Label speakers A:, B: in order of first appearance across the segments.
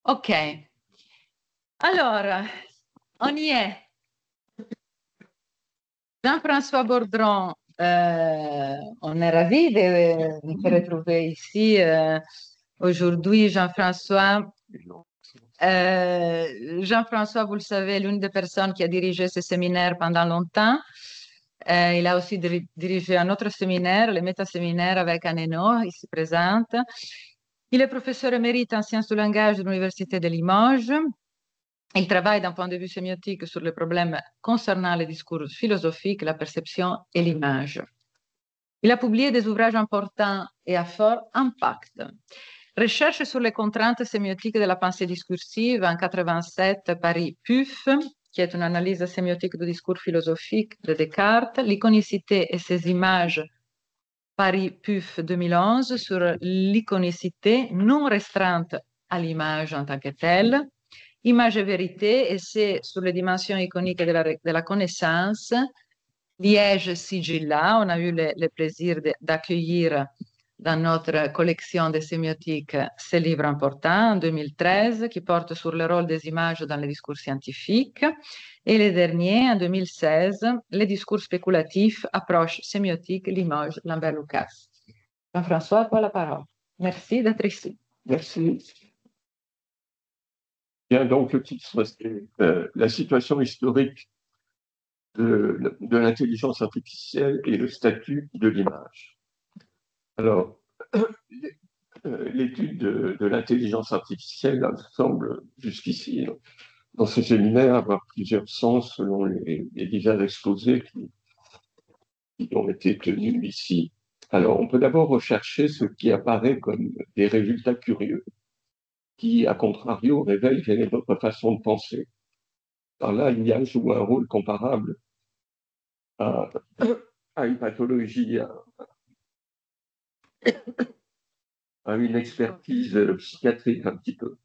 A: Ok, alors, on y est. Jean-François Bourdron, on est ravi de te retrouver ici aujourd'hui, Jean-François. Jean-François, vous le savez, est l'une des personnes qui a dirigé ce séminaire pendant longtemps. Il a aussi dirigé un autre séminaire, le métaséminaire avec Aneno, ici présente. Il est professeur émérite en sciences du langage de l'Université de Limoges. Il travaille d'un point de vue sémiotique sur les problèmes concernant les discours philosophiques, la perception et l'image. Il a publié des ouvrages importants et à fort impact. Recherche sur les contraintes sémiotiques de la pensée discursive en 87, Paris PUF, qui est une analyse sémiotique du discours philosophique de Descartes, l'iconicité et ses images, Paris PUF 2011, sur l'iconicité non restreinte à l'image en tant que telle, Image et vérité, et c'est sur les dimensions iconiques de la connaissance, Liège Sigilla. On a eu le plaisir d'accueillir dans notre collection de sémiotiques ce livre important en 2013 qui porte sur le rôle des images dans les discours scientifiques. Et le dernier, en 2016, Les discours spéculatifs, approche sémiotique, Limoges, Lambert-Lucas. Jean-François, tu as la parole. Merci d'être ici.
B: Merci. Bien, donc le titre, c'est la situation historique de l'intelligence artificielle et le statut de l'image. Alors, l'étude de l'intelligence artificielle semble jusqu'ici, dans ce séminaire, avoir plusieurs sens selon les divers exposés qui ont été tenus ici. Alors, on peut d'abord rechercher ce qui apparaît comme des résultats curieux, qui, à contrario, révèlent quelle est notre façon de penser. Par là, l'IA joue un rôle comparable à une pathologie, à une expertise psychiatrique un petit peu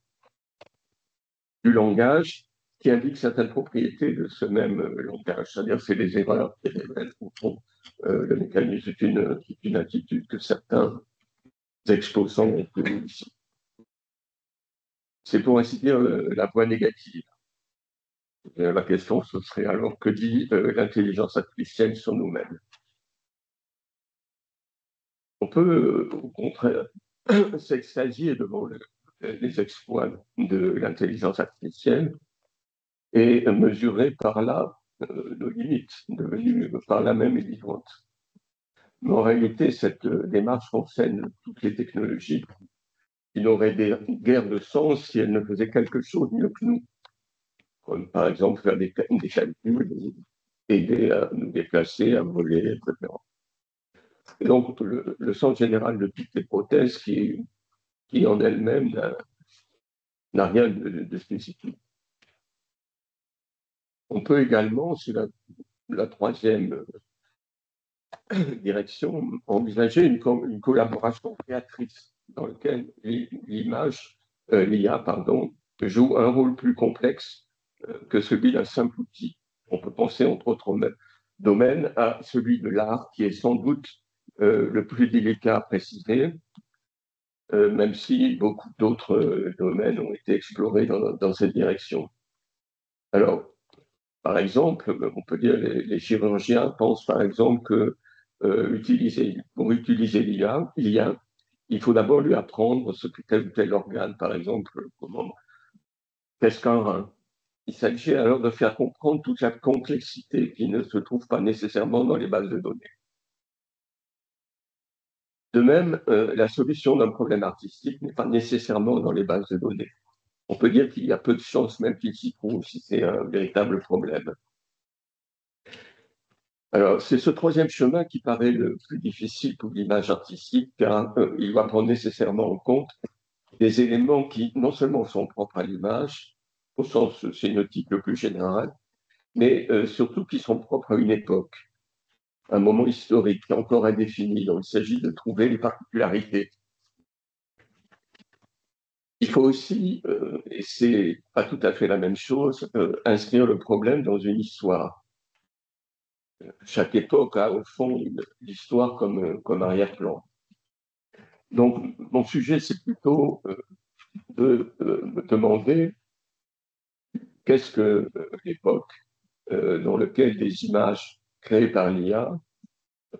B: du langage qui indique certaines propriétés de ce même langage, c'est-à-dire c'est les erreurs qui révèlent au fond le mécanisme. C'est une attitude que certains exposants ont tenue ici. C'est pour ainsi dire la voie négative. La question, ce serait alors que dit l'intelligence artificielle sur nous-mêmes? On peut, au contraire, s'extasier devant les exploits de l'intelligence artificielle et mesurer par là nos limites, devenues par là même évidentes. Mais en réalité, cette démarche concerne toutes les technologies qui n'auraient guère de sens si elles ne faisaient quelque chose mieux que nous, comme par exemple faire des calculs, aider à nous déplacer, à voler, etc. Et donc, le sens général de toute hypothèse qui en elle-même n'a rien de spécifique. On peut également, c'est la troisième direction, envisager une collaboration créatrice dans laquelle l'IA, joue un rôle plus complexe que celui d'un simple outil. On peut penser, entre autres domaines, à celui de l'art, qui est sans doute le plus délicat à préciser, même si beaucoup d'autres domaines ont été explorés dans cette direction. Alors, par exemple, on peut dire les chirurgiens pensent par exemple que pour utiliser l'IA, il faut d'abord lui apprendre ce que tel ou tel organe, par exemple, qu'est-ce qu'un rein. Il s'agit alors de faire comprendre toute la complexité qui ne se trouve pas nécessairement dans les bases de données. De même, la solution d'un problème artistique n'est pas nécessairement dans les bases de données. On peut dire qu'il y a peu de chances même qu'il s'y trouve si c'est un véritable problème. Alors, c'est ce troisième chemin qui paraît le plus difficile pour l'image artistique, car il doit prendre nécessairement en compte des éléments qui non seulement sont propres à l'image, au sens sémiotique le plus général, mais surtout qui sont propres à une époque, un moment historique encore indéfini, dont il s'agit de trouver les particularités. Il faut aussi, et c'est pas tout à fait la même chose, inscrire le problème dans une histoire. Chaque époque a au fond l'histoire comme arrière-plan. Donc, mon sujet, c'est plutôt de me demander qu'est-ce que l'époque dans laquelle des images créées par l'IA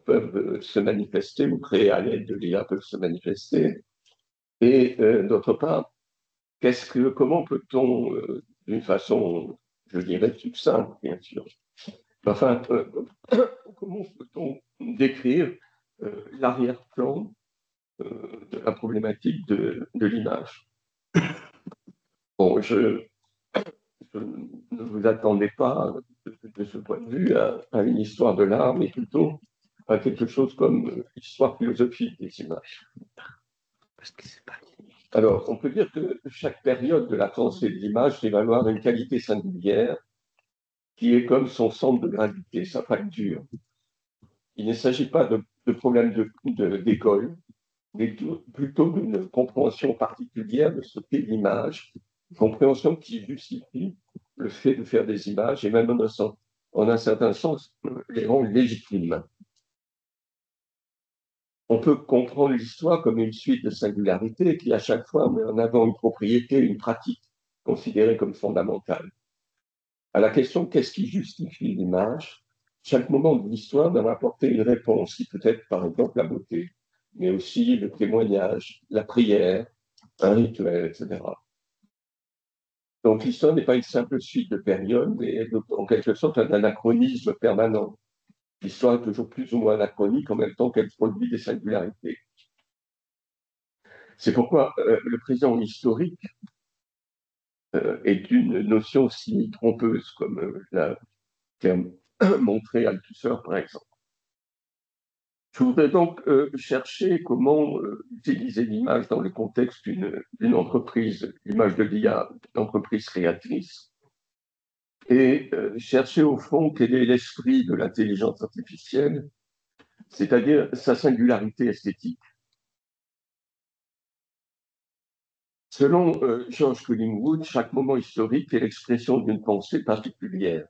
B: peuvent se manifester ou créées à l'aide de l'IA peuvent se manifester. Et d'autre part, comment peut-on, d'une façon, je dirais, succincte, bien sûr, enfin, comment peut-on décrire l'arrière-plan de la problématique de l'image? Bon, je ne vous attendais pas de ce point de vue à une histoire de l'art, mais plutôt à quelque chose comme l'histoire philosophique des images. Alors, on peut dire que chaque période de la pensée de l'image fait valoir une qualité singulière qui est comme son centre de gravité, sa facture. Il ne s'agit pas de problème d'école, mais plutôt d'une compréhension particulière de ce qu'est l'image, compréhension qui justifie le fait de faire des images et même en un certain sens les rend légitimes. On peut comprendre l'histoire comme une suite de singularités qui à chaque fois met en avant une propriété, une pratique considérée comme fondamentale. À la question qu'est-ce qui justifie l'image, chaque moment de l'histoire doit apporter une réponse qui peut être par exemple la beauté, mais aussi le témoignage, la prière, un rituel, etc. Donc l'histoire n'est pas une simple suite de périodes, mais en quelque sorte un anachronisme permanent. L'histoire est toujours plus ou moins anachronique en même temps qu'elle produit des singularités. C'est pourquoi le présent historique est une notion aussi trompeuse, comme l'a montré Althusser, par exemple. Je voudrais donc chercher comment utiliser l'image dans le contexte d'une entreprise, l'image de l'IA, une entreprise créatrice, et chercher au fond quel est l'esprit de l'intelligence artificielle, c'est-à-dire sa singularité esthétique. Selon George Collingwood, chaque moment historique est l'expression d'une pensée particulière,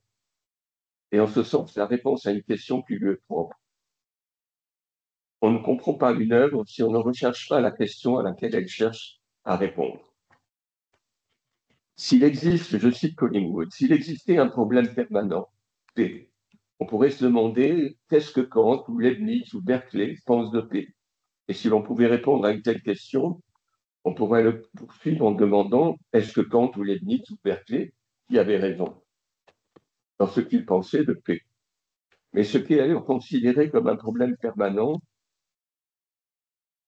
B: et en ce sens, la réponse à une question qui lui est propre. On ne comprend pas une œuvre si on ne recherche pas la question à laquelle elle cherche à répondre. S'il existe, je cite Collingwood, s'il existait un problème permanent, P, on pourrait se demander qu'est-ce que Kant ou Leibniz ou Berkeley pensent de P. Et si l'on pouvait répondre à une telle question, on pourrait le poursuivre en demandant est-ce que Kant ou Leibniz ou Berkeley qui avaient raison dans ce qu'ils pensaient de P. Mais ce qui est alors considéré comme un problème permanent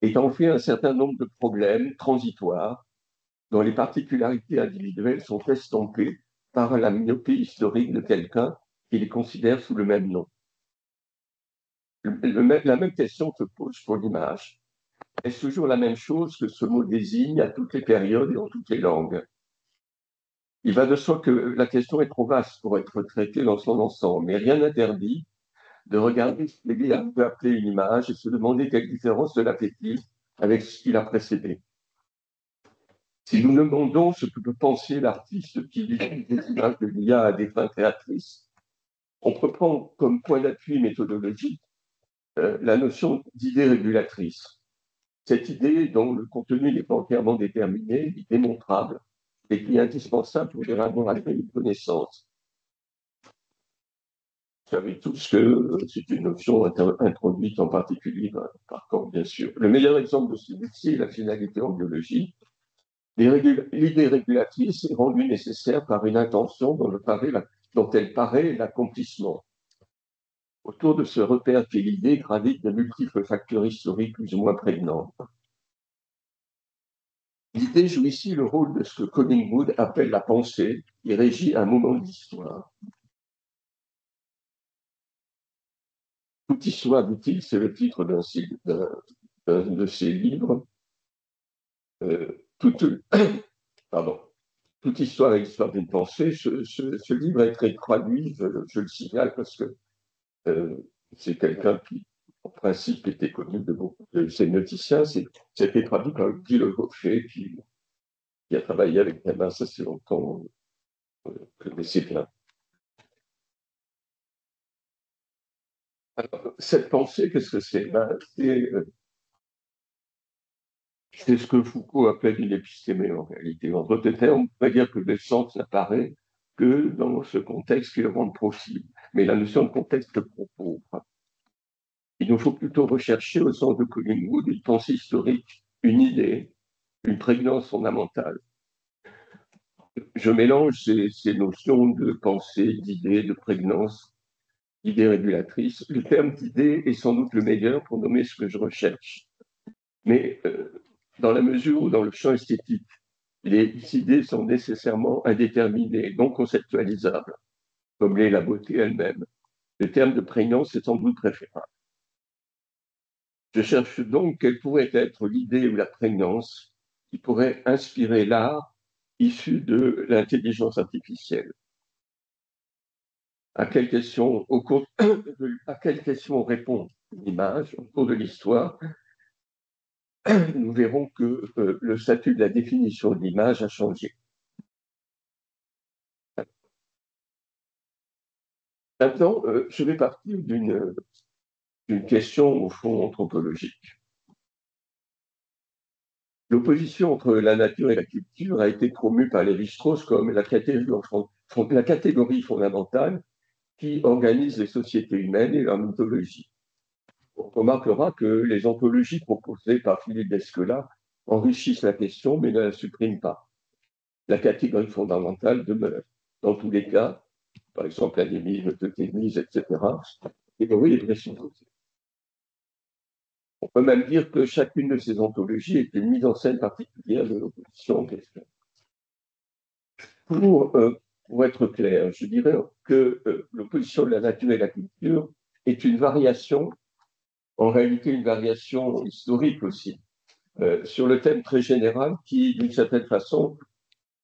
B: est en fait un certain nombre de problèmes transitoires dont les particularités individuelles sont estampées par la myopie historique de quelqu'un qui les considère sous le même nom. La même question se pose pour l'image. Est-ce toujours la même chose que ce mot désigne à toutes les périodes et en toutes les langues? Il va de soi que la question est trop vaste pour être traitée dans son ensemble, mais rien n'interdit de regarder ce qu'on peut appeler une image et se demander quelle différence cela fait-il avec ce qui l'a précédé. Si nous demandons ce que peut penser l'artiste qui utilise des images de l'IA à des fins créatrices, on peut prendre comme point d'appui méthodologique la notion d'idée régulatrice. Cette idée dont le contenu n'est pas entièrement déterminé, démontrable, et qui est indispensable pour élaborer une connaissance. Vous savez tous que c'est une notion introduite en particulier par Kant, bien sûr. Le meilleur exemple de celui-ci est la finalité en biologie. L'idée régulatrice est rendue nécessaire par une intention dont elle paraît l'accomplissement. Autour de ce repère qu'est l'idée gravitent de multiples facteurs historiques plus ou moins prégnants. L'idée joue ici le rôle de ce que Collingwood appelle la pensée, qui régit un moment de l'histoire. Toute histoire, dit-il, c'est le titre d'un de ses livres. Toute, pardon, toute histoire est l'histoire d'une pensée. Ce livre a été traduit, je le signale, parce que c'est quelqu'un qui, en principe, était connu de beaucoup de sémioticiens. C'était traduit par Guy Le Gaucher, qui a travaillé avec Hamas assez longtemps, que vous connaissez bien. Alors, cette pensée, qu'est-ce que c'est? C'est ce que Foucault appelle une épistémée en réalité. En d'autres termes, on pourrait dire que le sens n'apparaît que dans ce contexte qui le rend possible. Mais la notion de contexte propos. Il nous faut plutôt rechercher, au sens de Collingwood, une pensée historique, une idée, une prégnance fondamentale. Je mélange ces notions de pensée, d'idée, de prégnance, d'idée régulatrice. Le terme d'idée est sans doute le meilleur pour nommer ce que je recherche. Mais dans la mesure où, dans le champ esthétique, les idées sont nécessairement indéterminées, non conceptualisables, comme l'est la beauté elle-même, le terme de prégnance est sans doute préférable. Je cherche donc quelle pourrait être l'idée ou la prégnance qui pourrait inspirer l'art issu de l'intelligence artificielle. À quelle question, à quelle question répond l'image au cours de l'histoire? Nous verrons que le statut de la définition de l'image a changé. Maintenant, je vais partir d'une question au fond anthropologique. L'opposition entre la nature et la culture a été promue par Lévi-Strauss comme la catégorie fondamentale qui organise les sociétés humaines et leur mythologie. On remarquera que les anthologies proposées par Philippe Descola enrichissent la question mais ne la suppriment pas. La catégorie fondamentale demeure. Dans tous les cas, par exemple l'anémisme, le totémisme, etc., la catégorie est présupposée. On peut même dire que chacune de ces anthologies est une mise en scène particulière de l'opposition en question. Pour être clair, je dirais que l'opposition de la nature et la culture est une variation, en réalité une variation historique aussi, sur le thème très général qui, d'une certaine façon,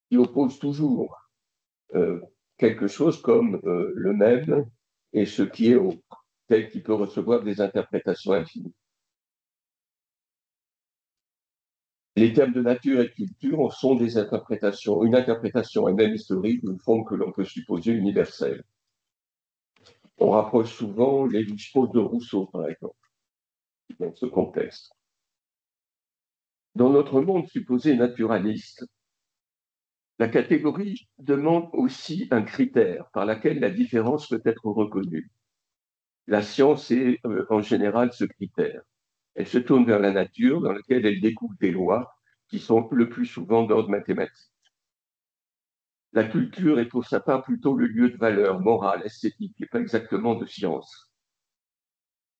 B: qui oppose toujours quelque chose comme le même et ce qui est autre, tel qu'il peut recevoir des interprétations infinies. Les termes de nature et de culture sont des interprétations. Une interprétation est même historique d'une forme que l'on peut supposer universelle. On rapproche souvent les Lévi-Strauss de Rousseau, par exemple, dans ce contexte. Dans notre monde supposé naturaliste, la catégorie demande aussi un critère par lequel la différence peut être reconnue. La science est en général ce critère. Elle se tourne vers la nature dans laquelle elle découle des lois qui sont le plus souvent d'ordre mathématique. La culture est pour sa part plutôt le lieu de valeur morale, esthétique, et pas exactement de science.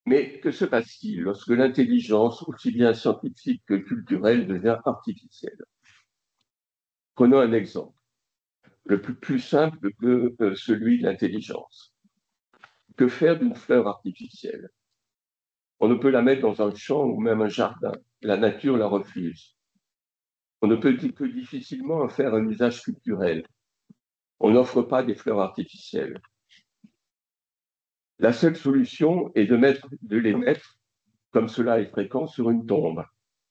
B: Mais que se passe-t-il lorsque l'intelligence, aussi bien scientifique que culturelle, devient artificielle? Prenons un exemple, le plus simple que celui de l'intelligence. Que faire d'une fleur artificielle? On ne peut la mettre dans un champ ou même un jardin. La nature la refuse. On ne peut que difficilement en faire un usage culturel. On n'offre pas des fleurs artificielles. La seule solution est de les mettre, comme cela est fréquent, sur une tombe,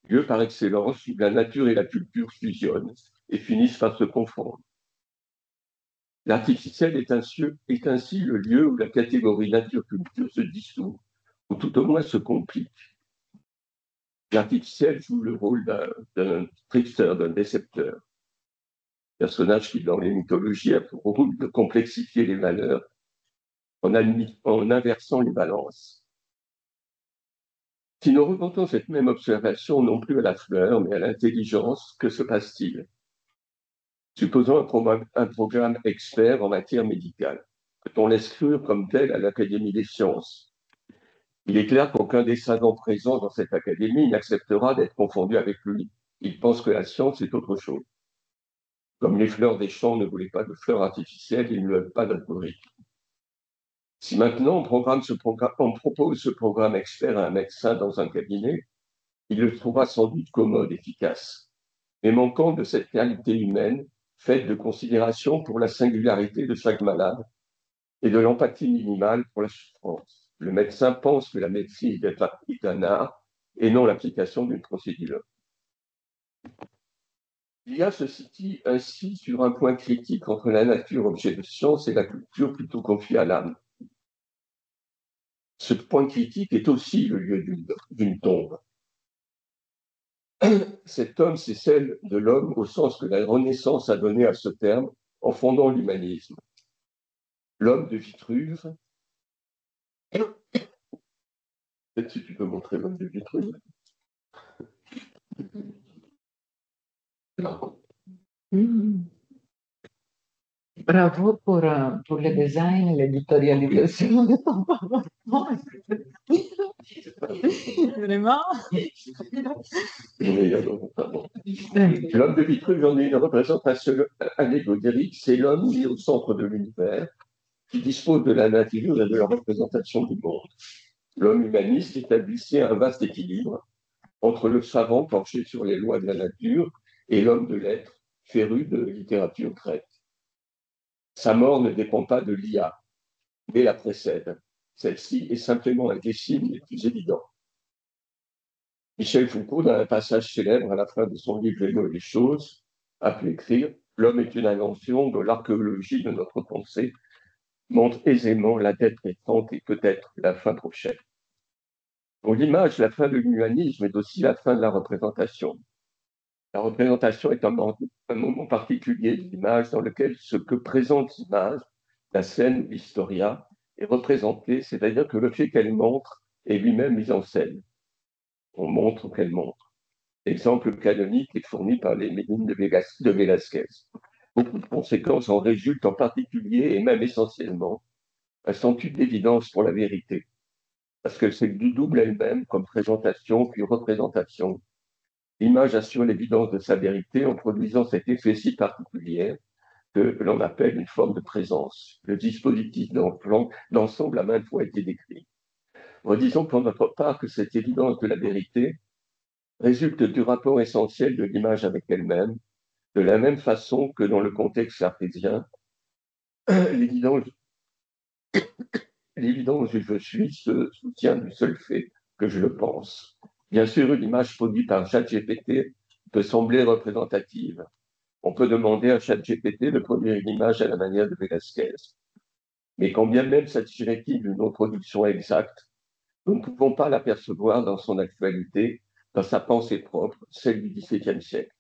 B: lieu par excellence où la nature et la culture fusionnent et finissent par se confondre. L'artificiel est ainsi le lieu où la catégorie nature-culture se dissout, ou tout au moins se complique. L'artificiel joue le rôle d'un trickster, d'un décepteur, personnage qui, dans les mythologies, a pour rôle de complexifier les valeurs en inversant les balances. Si nous remontons cette même observation non plus à la fleur, mais à l'intelligence, que se passe-t-il? Supposons un programme expert en matière médicale. Peut-on l'exclure comme tel à l'Académie des sciences? Il est clair qu'aucun des savants présents dans cette académie n'acceptera d'être confondu avec lui. Il pense que la science est autre chose. Comme les fleurs des champs ne voulaient pas de fleurs artificielles, ils ne veulent pas d'algorithme. Si maintenant on propose ce programme expert à un médecin dans un cabinet, il le trouvera sans doute commode, efficace, mais manquant de cette qualité humaine faite de considération pour la singularité de chaque malade et de l'empathie minimale pour la souffrance. Le médecin pense que la médecine est un art et non l'application d'une procédure. L'IA se situe ainsi sur un point critique entre la nature, objet de science, et la culture plutôt confiée à l'âme. Ce point critique est aussi le lieu d'une tombe. Cet homme, c'est celle de l'homme au sens que la Renaissance a donné à ce terme en fondant l'humanisme. L'homme de Vitruve. Peut-être si tu peux montrer l'homme de Vitruve.
A: Bravo pour le design et l'éditorialisation de ton PowerPoint. Vraiment.
B: L'homme de Vitruve en est une représentation allégorique. C'est l'homme mis au centre de l'univers qui dispose de la nature et de la représentation du monde. L'homme humaniste établissait un vaste équilibre entre le savant penché sur les lois de la nature et l'homme de lettres féru de littérature grecque. Sa mort ne dépend pas de l'IA, mais la précède. Celle-ci est simplement un des signes les plus évidents. Michel Foucault, dans un passage célèbre à la fin de son livre Les mots et les choses, a pu écrire « L'homme est une invention dont l'archéologie de notre pensée montre aisément la dette récente et peut-être la fin prochaine. » Pour l'image, la fin de l'humanisme est aussi la fin de la représentation. La représentation est un moment particulier de l'image dans lequel ce que présente l'image, la scène, l'historia, est représenté, c'est-à-dire que le fait qu'elle montre est lui-même mis en scène. On montre qu'elle montre. L'exemple canonique est fourni par les Ménines de Velázquez. Beaucoup de conséquences en résultent, en particulier et même essentiellement un sentiment d'évidence pour la vérité, parce que c'est du double elle-même, comme présentation puis représentation. L'image assure l'évidence de sa vérité en produisant cet effet si particulier que l'on appelle une forme de présence. Le dispositif d'ensemble a maintes fois été décrit. Redisons pour notre part que cette évidence de la vérité résulte du rapport essentiel de l'image avec elle-même, de la même façon que dans le contexte cartésien, l'évidence du je suis se soutient du seul fait que je le pense. Bien sûr, une image produite par ChatGPT peut sembler représentative. On peut demander à ChatGPT de produire une image à la manière de Velázquez. Mais quand bien même s'agirait-il d'une reproduction exacte, nous ne pouvons pas l'apercevoir dans son actualité, dans sa pensée propre, celle du XVIIe siècle.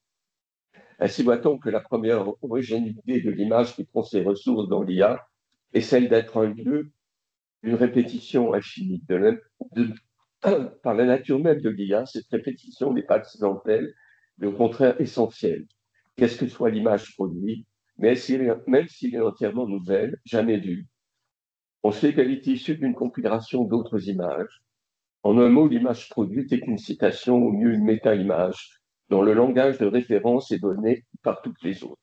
B: Ainsi voit-on que la première originalité de l'image qui prend ses ressources dans l'IA est celle d'être un lieu d'une répétition infinie. Par la nature même de l'IA, cette répétition n'est pas accidentelle, mais au contraire essentielle. Qu'est-ce que soit l'image produite, même s'il est entièrement nouvelle, jamais vue. On sait qu'elle est issue d'une compilation d'autres images. En un mot, l'image produite est une citation, au mieux une méta-image, dont le langage de référence est donné par toutes les autres.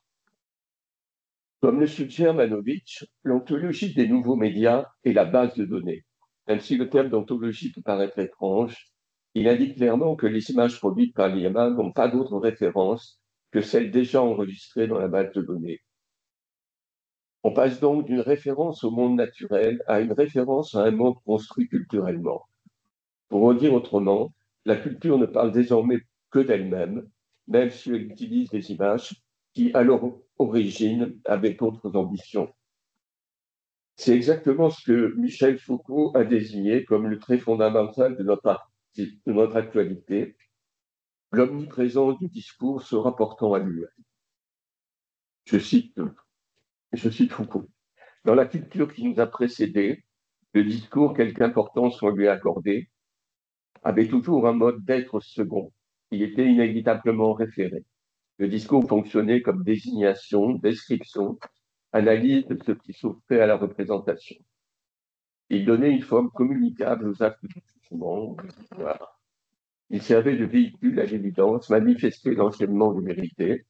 B: Comme le suggère Manovitch, l'ontologie des nouveaux médias est la base de données. Même si le terme d'ontologie peut paraître étrange, il indique clairement que les images produites par l'IA n'ont pas d'autre référence que celles déjà enregistrées dans la base de données. On passe donc d'une référence au monde naturel à une référence à un monde construit culturellement. Pour en dire autrement, la culture ne parle désormais que d'elle-même, même si elle utilise des images qui, à leur origine, avaient d'autres ambitions. C'est exactement ce que Michel Foucault a désigné comme le trait fondamental de notre actualité, l'omniprésence du discours se rapportant à lui. Je cite Foucault. Dans la culture qui nous a précédés, le discours, quelque importance soit lui accordée, avait toujours un mode d'être second. Il était inévitablement référé. Le discours fonctionnait comme désignation, description, analyse de ce qui s'offrait à la représentation. Il donnait une forme communicable aux actes du jugement. Voilà. Il servait de véhicule à l'évidence, manifestait l'enchaînement de vérité,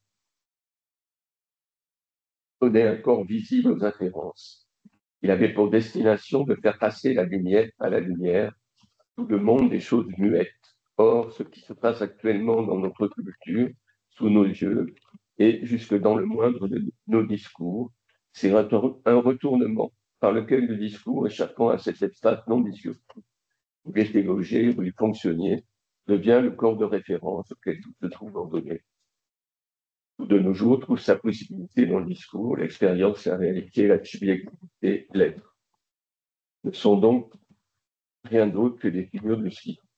B: donnait un corps visible aux inférences. Il avait pour destination de faire passer la lumière à la lumière, tout le monde des choses muettes. Or, ce qui se passe actuellement dans notre culture, sous nos yeux, et jusque dans le moindre de nos discours, c'est un retournement par lequel le discours, échappant à cet espace non discursif, où il était logé, où il fonctionnait, devient le corps de référence auquel tout se trouve ordonné. Tout de nos jours trouve sa possibilité dans le discours, l'expérience, la réalité, la subjectivité, l'être. Ne sont donc rien d'autre que des figures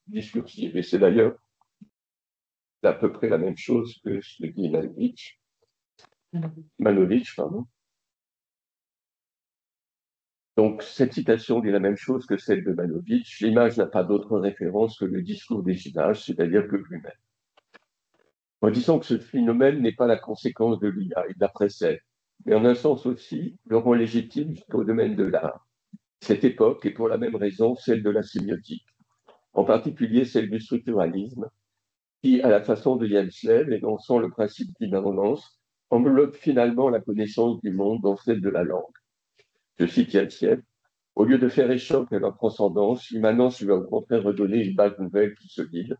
B: discursives. Et c'est d'ailleurs à peu près la même chose que ce que dit Manovitch, pardon. Donc, cette citation dit la même chose que celle de Manovitch. L'image n'a pas d'autre référence que le discours des images, c'est-à-dire que lui-même. En disant que ce phénomène n'est pas la conséquence de l'IA, il la précède, mais en un sens aussi, le rend légitime jusqu'au domaine de l'art. Cette époque est pour la même raison celle de la sémiotique, en particulier celle du structuralisme, qui, à la façon de Janslev, énonçant le principe d'immanence, enveloppe finalement la connaissance du monde dans celle de la langue. Je cite Janslev, au lieu de faire échoc à leur transcendance, l'immanence lui a au contraire redonné une base nouvelle qui se vide.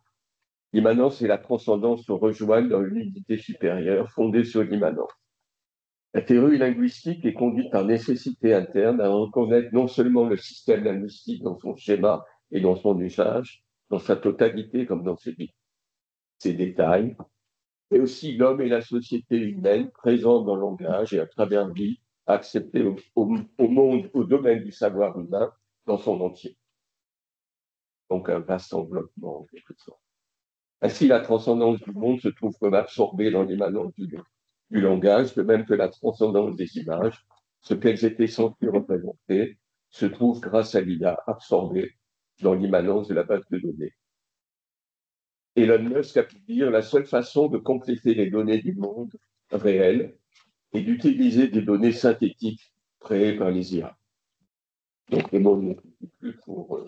B: L'immanence et la transcendance se rejoignent dans une unité supérieure fondée sur l'immanence. La théorie linguistique est conduite par nécessité interne à reconnaître non seulement le système linguistique dans son schéma et dans son usage, dans sa totalité comme dans ses détails, mais aussi l'homme et la société humaine présents dans le langage et à travers lui, acceptés au monde, au domaine du savoir humain dans son entier. Donc un vaste enveloppement en quelque sorte. Ainsi, la transcendance du monde se trouve comme absorbée dans l'immanence du langage, de même que la transcendance des images, ce qu'elles étaient censées représenter, se trouve grâce à l'IA absorbée dans l'immanence de la base de données. Elon Musk a pu dire la seule façon de compléter les données du monde réel est d'utiliser des données synthétiques créées par les IA. Donc les mondes ne suffisent plus pour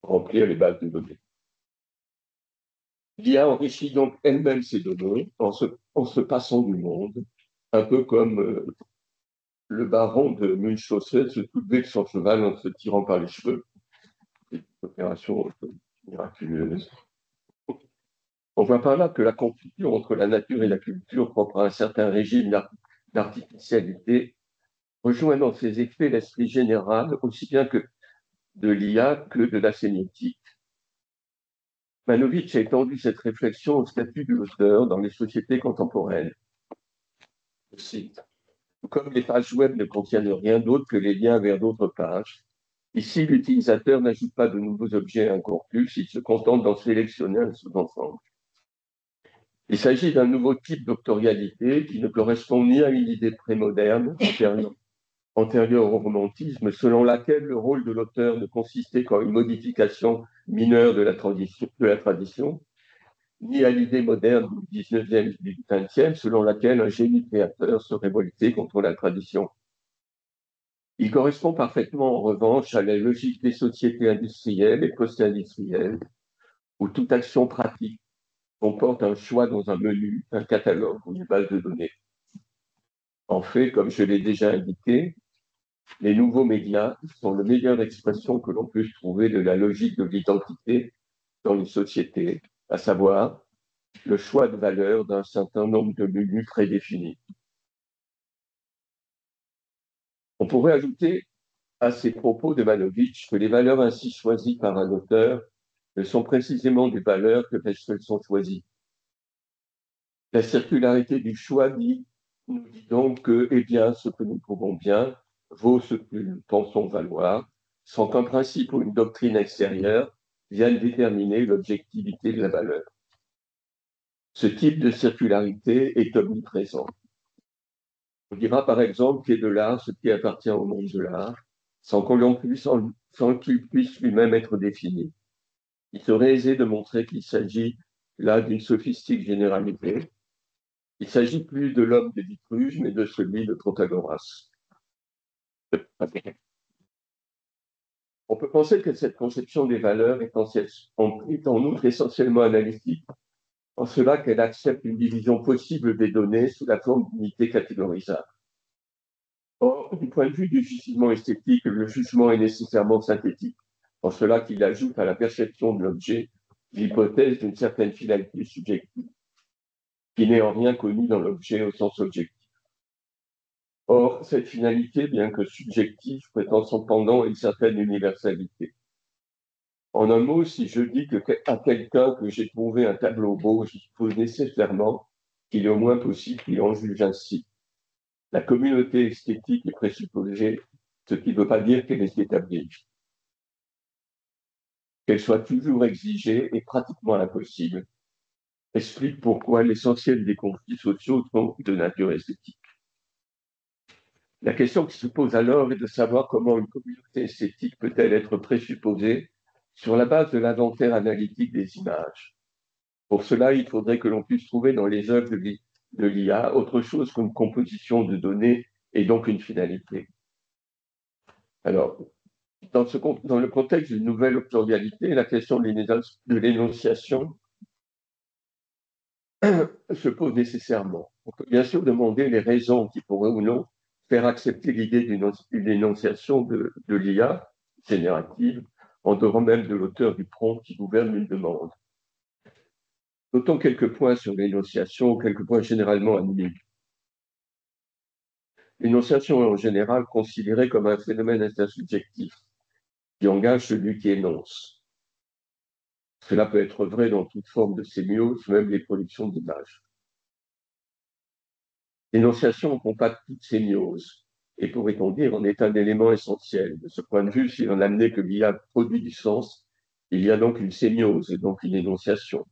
B: remplir les bases de données. L'IA enrichit donc elle-même ces données en se passant du monde, un peu comme le baron de Munchausen se soulevait de son cheval en se tirant par les cheveux. C'est une opération miraculeuse. On voit par là que la confusion entre la nature et la culture propre à un certain régime d'artificialité rejoint dans ses effets l'esprit général aussi bien que de l'IA que de la sémiotique. Manovitch a étendu cette réflexion au statut de l'auteur dans les sociétés contemporaines. Je cite, comme les pages web ne contiennent rien d'autre que les liens vers d'autres pages, ici l'utilisateur n'ajoute pas de nouveaux objets à un corpus, il se contente d'en sélectionner un sous-ensemble. Il s'agit d'un nouveau type d'autorialité qui ne correspond ni à une idée prémoderne, antérieure au romantisme, selon laquelle le rôle de l'auteur ne consistait qu'en une modification mineure de la tradition, ni à l'idée moderne du XIXe et du XXe, selon laquelle un génie créateur se révoltait contre la tradition. Il correspond parfaitement, en revanche, à la logique des sociétés industrielles et post-industrielles, où toute action pratique comporte un choix dans un menu, un catalogue ou une base de données. En fait, comme je l'ai déjà indiqué, les nouveaux médias sont la meilleure expression que l'on puisse trouver de la logique de l'identité dans une société, à savoir le choix de valeurs d'un certain nombre de menus prédéfinis. On pourrait ajouter à ces propos de Manovitch que les valeurs ainsi choisies par un auteur ne sont précisément des valeurs que parce qu'elles sont choisies. La circularité du choix nous dit donc que, eh bien, ce que nous trouvons bien vaut ce que nous pensons valoir, sans qu'un principe ou une doctrine extérieure vienne déterminer l'objectivité de la valeur. Ce type de circularité est omniprésent. On dira par exemple qu'est de l'art ce qui appartient au monde de l'art, sans qu'il puisse lui-même être défini. Il serait aisé de montrer qu'il s'agit là d'une sophistique généralité. Il s'agit plus de l'homme de Vitruve, mais de celui de Protagoras. On peut penser que cette conception des valeurs est en outre essentiellement analytique, en cela qu'elle accepte une division possible des données sous la forme d'unités catégorisables. Or, du point de vue du jugement esthétique, le jugement est nécessairement synthétique, en cela qu'il ajoute à la perception de l'objet l'hypothèse d'une certaine finalité subjective, qui n'est en rien connue dans l'objet au sens objectif. Or, cette finalité, bien que subjective, prétend cependant une certaine universalité. En un mot, si je dis à quelqu'un que j'ai trouvé un tableau beau, je suppose nécessairement qu'il est au moins possible qu'il en juge ainsi. La communauté esthétique est présupposée, ce qui ne veut pas dire qu'elle est établie. Qu'elle soit toujours exigée est pratiquement impossible, explique pourquoi l'essentiel des conflits sociaux sont de nature esthétique. La question qui se pose alors est de savoir comment une communauté esthétique peut-elle être présupposée sur la base de l'inventaire analytique des images. Pour cela, il faudrait que l'on puisse trouver dans les œuvres de l'IA autre chose qu'une composition de données et donc une finalité. Alors, dans le contexte d'une nouvelle octorialité, la question de l'énonciation se pose nécessairement. On peut bien sûr demander les raisons qui pourraient ou non faire accepter l'idée d'une énonciation de l'IA générative, en dehors même de l'auteur du prompt qui gouverne une demande. Notons quelques points sur l'énonciation, quelques points généralement admis. L'énonciation est en général considérée comme un phénomène intersubjectif qui engage celui qui énonce. Cela peut être vrai dans toute forme de sémiose, même les productions d'images. L'énonciation ne comprend pas toute sémiose, et pourrait-on dire en est un élément essentiel. De ce point de vue, si l'on amenait que l'IA produit du sens, il y a donc une sémiose et donc une énonciation.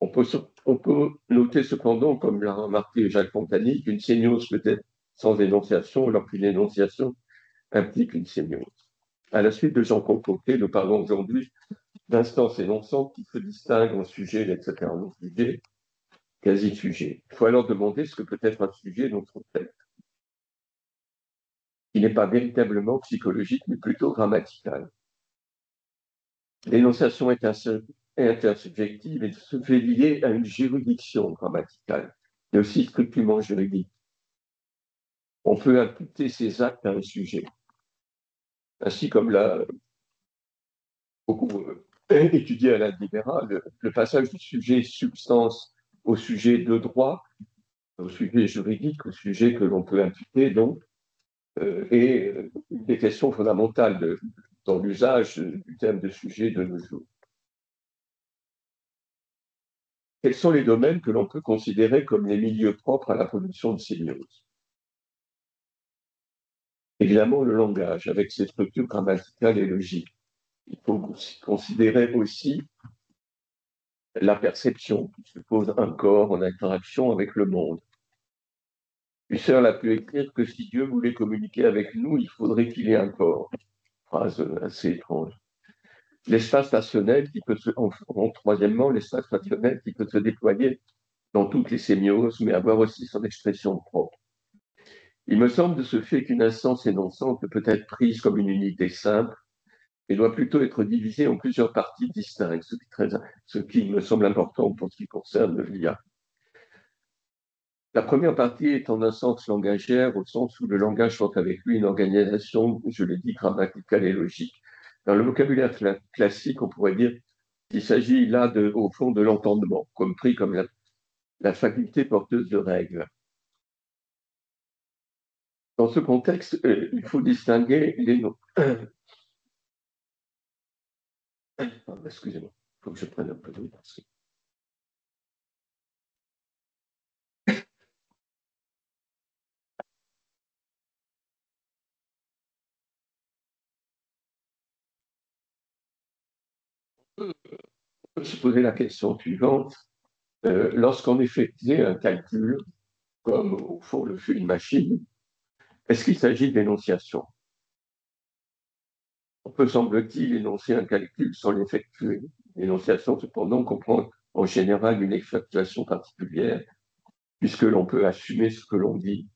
B: On peut noter cependant, comme l'a remarqué Jacques Fontani, qu'une sémiose peut être sans énonciation, alors qu'une énonciation implique une sémiose. À la suite de Jean Concocté, nous parlons aujourd'hui d'instances énonçantes qui se distinguent en sujet, etc., en sujet, quasi-sujet. Il faut alors demander ce que peut être un sujet dans son texte, qui n'est pas véritablement psychologique, mais plutôt grammatical. L'énonciation est intersubjective et se fait lier à une juridiction grammaticale, mais aussi strictement juridique. On peut imputer ces actes à un sujet. Ainsi, comme l'a beaucoup étudié Alain Libéra, le passage du sujet substance au sujet de droit, au sujet juridique, au sujet que l'on peut imputer, donc, est une des questions fondamentales dans l'usage du terme de sujet de nos jours. Quels sont les domaines que l'on peut considérer comme les milieux propres à la production de sémiose? Évidemment, le langage, avec ses structures grammaticales et logiques. Il faut considérer aussi la perception, qui suppose un corps en interaction avec le monde. Husserl a pu écrire que si Dieu voulait communiquer avec nous, il faudrait qu'il ait un corps. Phrase assez étrange. L'espace stationnel qui peut troisièmement, l'espace stationnel qui peut se déployer dans toutes les sémioses, mais avoir aussi son expression propre. Il me semble de ce fait qu'une instance énonçante peut être prise comme une unité simple et doit plutôt être divisée en plusieurs parties distinctes, ce qui me semble important pour ce qui concerne l'IA. La première partie est en un sens langagière, au sens où le langage porte avec lui une organisation, je l'ai dit, grammaticale et logique. Dans le vocabulaire classique, on pourrait dire qu'il s'agit là, au fond, de l'entendement, compris comme la faculté porteuse de règles. Dans ce contexte, il faut distinguer les noms. Excusez-moi, il faut que je prenne un peu d'eau parce que... On peut se poser la question suivante. Lorsqu'on effectue un calcul, comme au fond le fait une machine, est-ce qu'il s'agit d'énonciation? On peut, semble-t-il, énoncer un calcul sans l'effectuer. L'énonciation, cependant, comprend en général une effectuation particulière, puisque l'on peut assumer ce que l'on dit.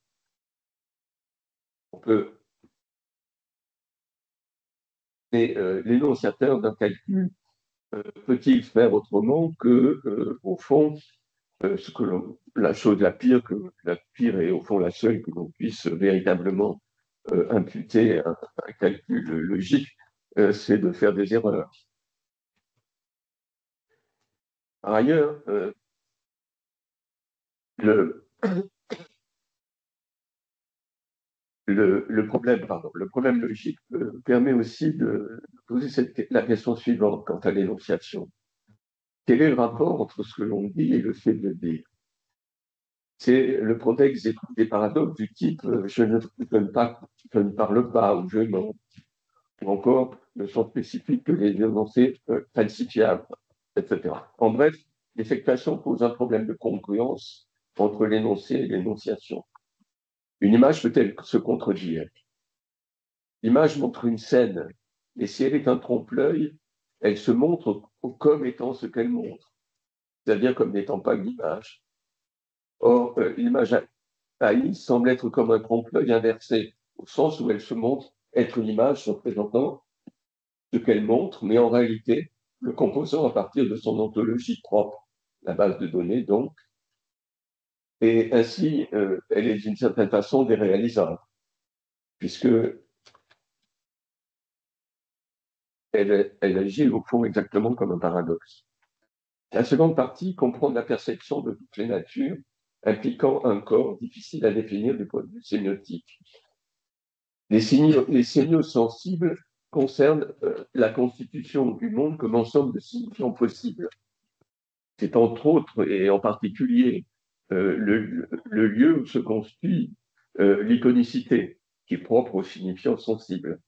B: On peut... Mais l'énonciateur d'un calcul peut-il faire autrement que, au fond, la chose la pire et au fond la seule que l'on puisse véritablement imputer à un calcul logique, c'est de faire des erreurs. Par ailleurs, le problème logique permet aussi de poser la question suivante quant à l'énonciation. Quel est le rapport entre ce que l'on dit et le fait de le dire? C'est le contexte des paradoxes du type je ne parle pas ou je mens, ou encore le sens spécifique que les énoncés falsifiables, etc. En bref, l'effectuation pose un problème de congruence entre l'énoncé et l'énonciation. Une image peut-elle se contredire? L'image montre une scène, et si elle est un trompe-l'œil, elle se montre comme étant ce qu'elle montre, c'est-à-dire comme n'étant pas une image. Or, l'image AI semble être comme un trompe-l'œil inversé, au sens où elle se montre être une image représentant ce qu'elle montre, mais en réalité, le composant à partir de son ontologie propre, la base de données donc, et ainsi, elle est d'une certaine façon déréalisable, puisque elle agit au fond exactement comme un paradoxe. La seconde partie comprend la perception de toutes les natures, impliquant un corps difficile à définir du point de vue sémiotique. Les signaux sensibles concernent la constitution du monde comme ensemble de signifiants possibles. C'est entre autres et en particulier le lieu où se construit l'iconicité, qui est propre aux signifiants sensibles.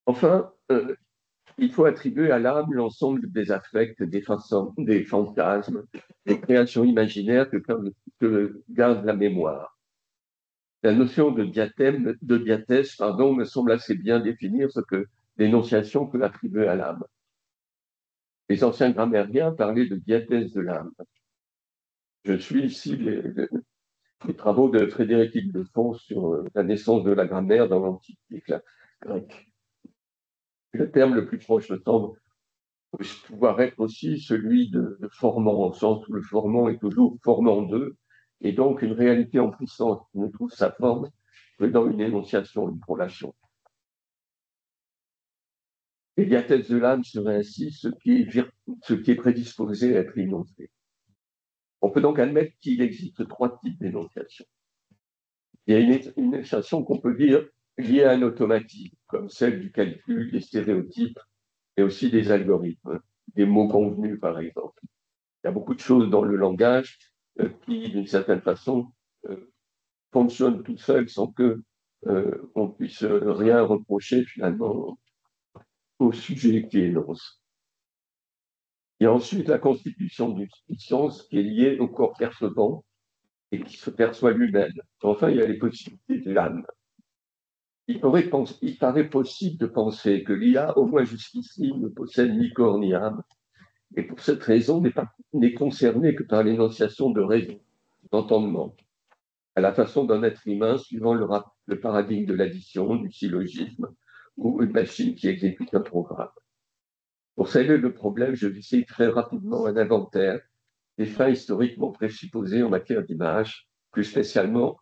B: Enfin, il faut attribuer à l'âme l'ensemble des affects, des fantasmes, des créations imaginaires que garde la mémoire. La notion de diathèse, me semble assez bien définir ce que l'énonciation peut attribuer à l'âme. Les anciens grammairiens parlaient de diathèse de l'âme. Je suis ici les travaux de Frédéric Ildefons sur la naissance de la grammaire dans l'Antiquité grecque. Le terme le plus proche me semble pouvoir être aussi celui de formant, au sens où le formant est toujours formant d'eux, et donc une réalité en puissance qui ne trouve sa forme que dans une énonciation, une prolation. Et diathèse de l'âme serait ainsi ce qui est prédisposé à être énoncé. On peut donc admettre qu'il existe trois types d'énonciation. Il y a une énonciation qu'on peut dire liée à un automatisme, comme celle du calcul, des stéréotypes, et aussi des algorithmes, des mots convenus, par exemple. Il y a beaucoup de choses dans le langage qui, d'une certaine façon, fonctionnent tout seuls sans que on puisse rien reprocher finalement au sujet qui énonce. Il y a ensuite la constitution d'une science qui est liée au corps percevant et qui se perçoit lui-même. Enfin, il y a les possibilités de l'âme. Il paraît possible de penser que l'IA, au moins jusqu'ici, ne possède ni corps ni âme, et pour cette raison n'est concernée que par l'énonciation de raison, d'entendement, à la façon d'un être humain suivant le paradigme de l'addition, du syllogisme, ou une machine qui exécute un programme. Pour saluer le problème, je vais essayer très rapidement un inventaire des fins historiquement présupposées en matière d'image, plus spécialement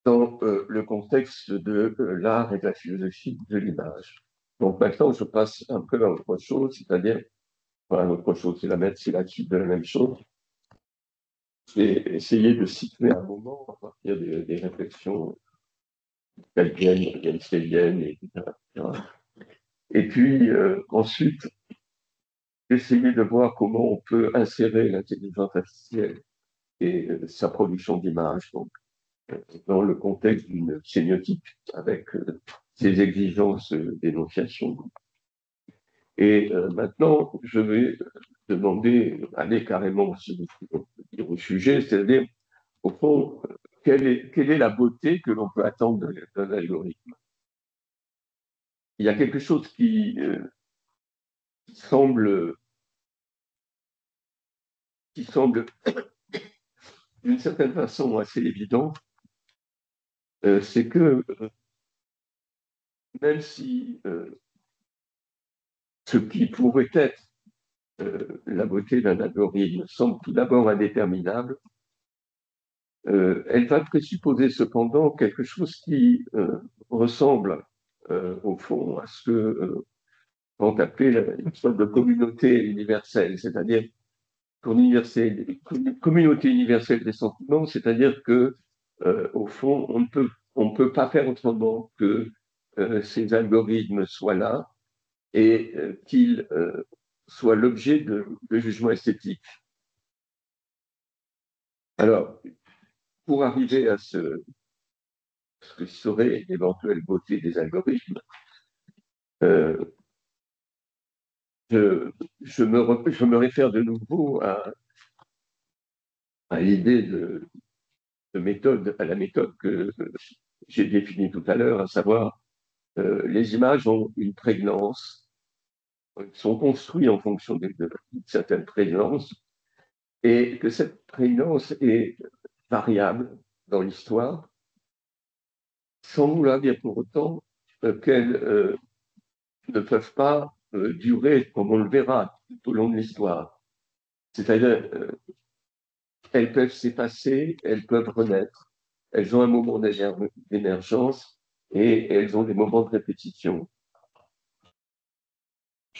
B: dans le contexte de l'art et de la philosophie de l'image. Donc maintenant, je passe un peu à autre chose, c'est-à-dire, enfin, autre chose, c'est la suite de la même chose. Je vais essayer de situer un moment à partir des réflexions galliennes, etc. Et puis ensuite, essayer de voir comment on peut insérer l'intelligence artificielle et sa production d'images dans le contexte d'une sémiotique avec ses exigences d'énonciation. Et maintenant, je vais aller carrément au sujet, c'est-à-dire, au fond, quelle est la beauté que l'on peut attendre d'un algorithme? Il y a quelque chose qui semble d'une certaine façon assez évident, c'est que même si ce qui pourrait être la beauté d'un algorithme semble tout d'abord indéterminable, elle va présupposer cependant quelque chose qui ressemble au fond à ce que on appelait une sorte de communauté universelle, c'est-à-dire communauté universelle des sentiments, c'est-à-dire que au fond, on ne peut pas faire autrement que ces algorithmes soient là et qu'ils soient l'objet de jugements esthétiques. Alors, pour arriver à ce que serait l'éventuelle beauté des algorithmes, je me réfère de nouveau à l'idée de méthode, à la méthode que j'ai définie tout à l'heure, à savoir les images ont une prégnance, sont construites en fonction d'une certaine prégnance, et que cette prégnance est variable dans l'histoire, sans vouloir dire pour autant qu'elles ne peuvent pas durer, comme on le verra tout au long de l'histoire. C'est-à-dire, elles peuvent s'effacer, elles peuvent renaître, elles ont un moment d'émergence et elles ont des moments de répétition.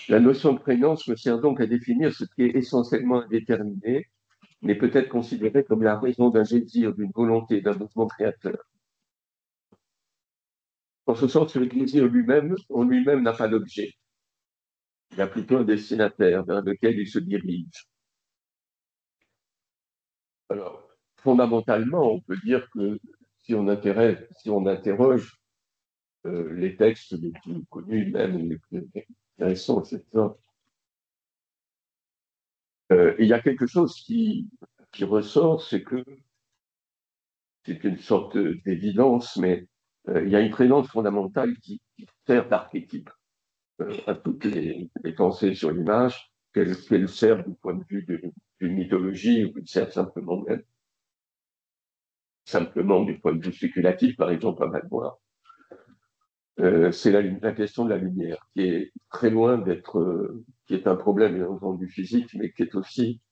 B: La notion de prégnance me sert donc à définir ce qui est essentiellement indéterminé, mais peut-être considéré comme la raison d'un désir, d'une volonté, d'un mouvement créateur. En ce sens, le désir lui-même, en lui-même, n'a pas d'objet. Il a plutôt un destinataire vers lequel il se dirige. Alors, fondamentalement, on peut dire que si on interroge les textes les plus connus, même les plus intéressants, etc., il y a quelque chose qui ressort, c'est que c'est une sorte d'évidence, mais il y a une prégnance fondamentale qui sert d'archétype à toutes les pensées sur l'image, qu'elle sert du point de vue d'une mythologie ou qu'elle sert simplement du point de vue spéculatif, par exemple, à Magloire. C'est la question de la lumière, qui est très loin d'être, qui est un problème, bien entendu, physique, mais qui est aussi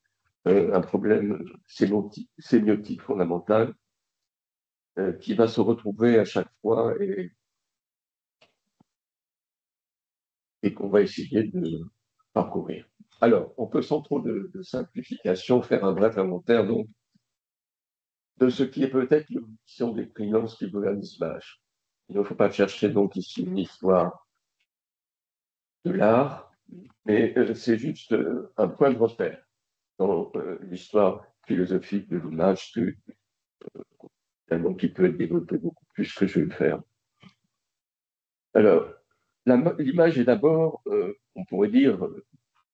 B: un problème sémiotique fondamental, qui va se retrouver à chaque fois et qu'on va essayer de parcourir. Alors, on peut sans trop de simplification faire un bref inventaire donc, de ce qui est peut-être l'évolution des prégnances qui gouvernent l'image. Il ne faut pas chercher donc ici une histoire de l'art, mais c'est juste un point de repère dans l'histoire philosophique de l'image qui peut être développé beaucoup plus que je vais le faire. Alors, l'image est d'abord, on pourrait dire,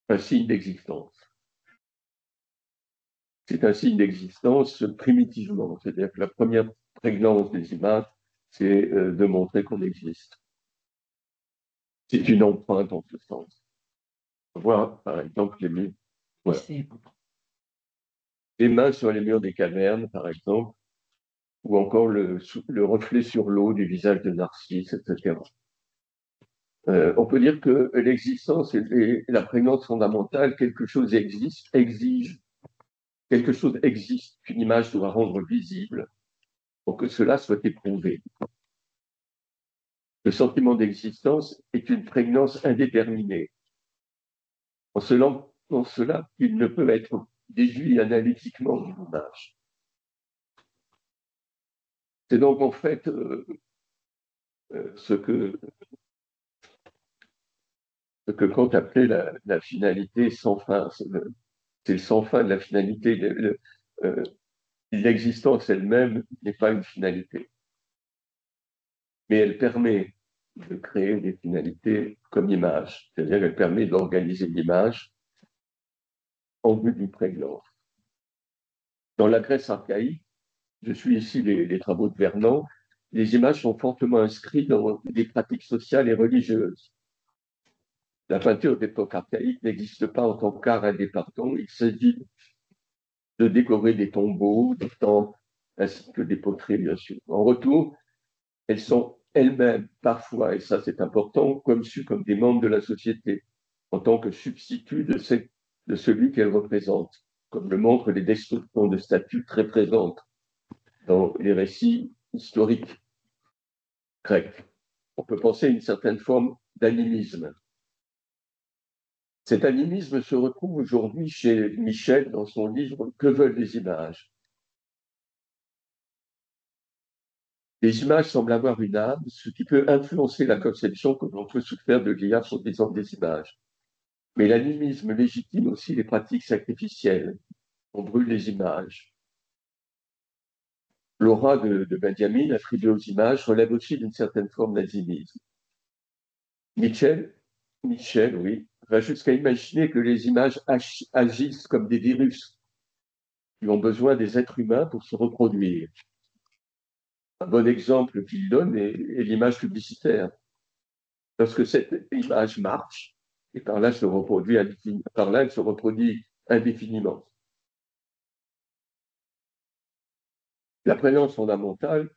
B: un signe d'existence. C'est un signe d'existence primitivement, c'est-à-dire que la première prégnance des images, c'est de montrer qu'on existe. C'est une empreinte en ce sens. On voit, par exemple, voilà. Les mains sur les murs des cavernes, par exemple, ou encore le reflet sur l'eau du visage de Narcisse, etc. On peut dire que l'existence est la prégnance fondamentale, quelque chose exige, quelque chose existe qu'une image doit rendre visible pour que cela soit éprouvé. Le sentiment d'existence est une prégnance indéterminée. En cela, il ne peut être déduit analytiquement d'une image. C'est donc en fait ce que Kant appelait la finalité sans fin. C'est le sans fin de la finalité. L'existence elle-même n'est pas une finalité, mais elle permet de créer des finalités comme image, c'est-à-dire qu'elle permet d'organiser l'image en vue d'une prégnance. Dans la Grèce archaïque, je suis ici les travaux de Vernon, les images sont fortement inscrites dans des pratiques sociales et religieuses. La peinture d'époque archaïque n'existe pas en tant qu'art indépendant, il s'agit de décorer des tombeaux, des temples, ainsi que des poteries, bien sûr. En retour, elles sont elles-mêmes, parfois, et ça c'est important, conçues comme des membres de la société, en tant que substitut de celui qu'elles représentent, comme le montrent les descriptions de statues très présentes dans les récits historiques grecs. On peut penser à une certaine forme d'animisme. Cet animisme se retrouve aujourd'hui chez Michel dans son livre Que veulent les images? Les images semblent avoir une âme, ce qui peut influencer la conception que l'on peut se faire de l'IA sur des images. Mais l'animisme légitime aussi les pratiques sacrificielles. On brûle les images. L'aura de Benjamin attribuée aux images relève aussi d'une certaine forme d'animisme. Michel, oui, va jusqu'à imaginer que les images agissent comme des virus qui ont besoin des êtres humains pour se reproduire. Un bon exemple qu'il donne est l'image publicitaire. Lorsque cette image marche, et par là, elle se reproduit indéfiniment. La présence fondamentale,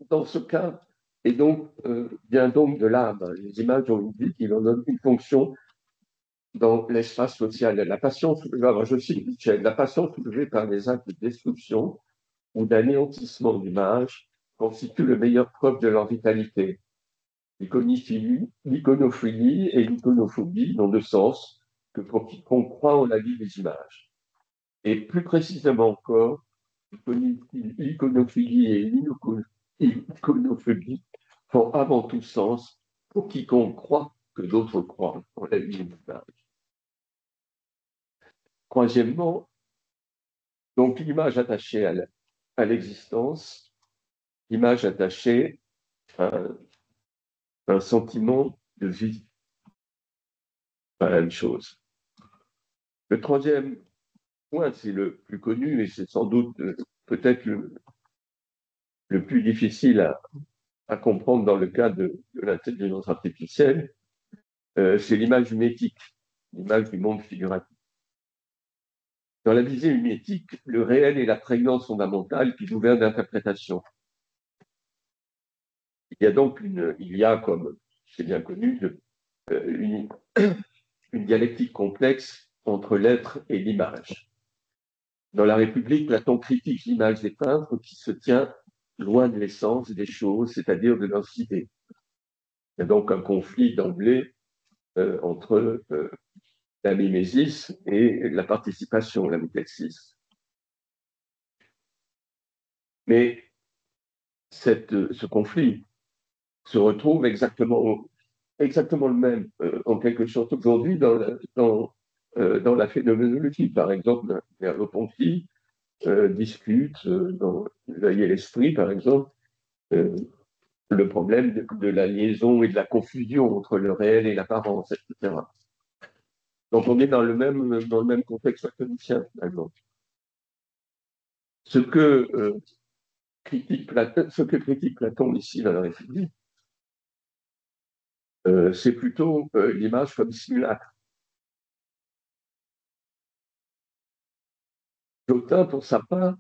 B: dans ce cas, vient donc de l'âme. Les images ont une vie qui leur donne une fonction dans l'espace social. La passion, je cite Michel, la passion soulevée par les actes de destruction ou d'anéantissement d'image constitue la meilleure preuve de leur vitalité. L'iconophilie et l'iconophobie n'ont de sens que pour quiconque croit en la vie des images. Et plus précisément encore, l'iconophilie et l'iconophobie font avant tout sens pour quiconque croit que d'autres croient en la vie des images. Troisièmement, donc l'image attachée à l'existence, l'image attachée à un sentiment de vie, pas la même chose. Le troisième point, c'est le plus connu et c'est sans doute peut-être le plus difficile à comprendre dans le cas de l'intelligence artificielle, c'est l'image mimétique, l'image du monde figuratif. Dans la visée mimétique, le réel est la prégnance fondamentale qui gouverne l'interprétation. Il y a, comme c'est bien connu, une dialectique complexe entre l'être et l'image. Dans la République, Platon critique l'image des peintres qui se tient loin de l'essence des choses, c'est-à-dire de leurs idées. Il y a donc un conflit d'emblée entre la mimésis et la participation, la mytexis. Mais ce conflit se retrouve exactement le même, en quelque sorte, aujourd'hui dans la phénoménologie. Par exemple, Merleau-Ponty discute dans L'œil et l'esprit, par exemple, le problème de la liaison et de la confusion entre le réel et l'apparence, etc. Donc on est dans le même contexte platonicien, finalement. Ce que critique Platon ici dans la République, c'est plutôt l'image comme simulacre. Plotin, pour sa part,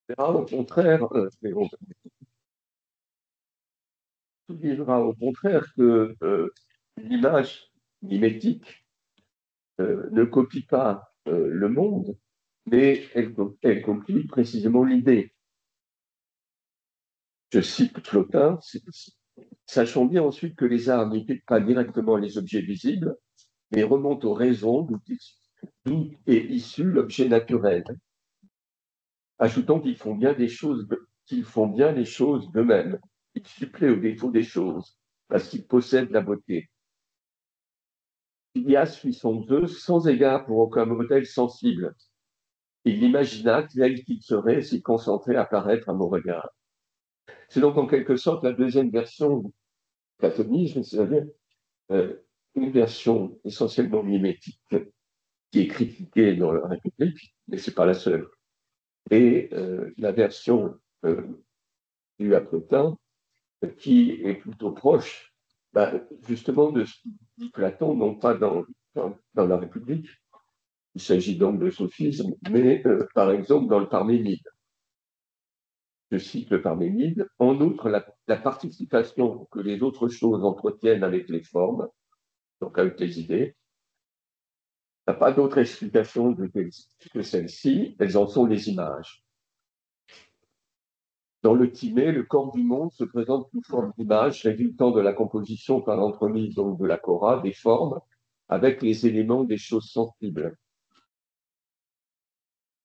B: dira au contraire, que l'image mimétique ne copie pas le monde, mais elle copie précisément l'idée. Je cite Plotin, sachons bien ensuite que les arts n'imitent pas directement les objets visibles, mais remontent aux raisons d'où est issu l'objet naturel. Ajoutons qu'ils font bien les choses d'eux-mêmes. Ils suppléent aux défauts des choses, parce qu'ils possèdent la beauté. Phidias suit son Zeus sans égard pour aucun modèle sensible. Il l'imagina tel qu'il serait s'il consentait à paraître à mon regard. C'est donc en quelque sorte la deuxième version du platonisme, c'est-à-dire une version essentiellement mimétique qui est critiquée dans la République, mais ce n'est pas la seule. Et la version due à Plotin, qui est plutôt proche, justement, de Platon, non pas dans la République. Il s'agit donc de sophisme, mais par exemple dans le Parménide. Je cite le Parménide. En outre, la participation que les autres choses entretiennent avec les formes, donc avec les idées, n'a pas d'autre explication que celle-ci, elles en sont les images. Dans le Timée, le corps du monde se présente sous forme d'image résultant de la composition par l'entremise donc de la Cora des formes avec les éléments des choses sensibles.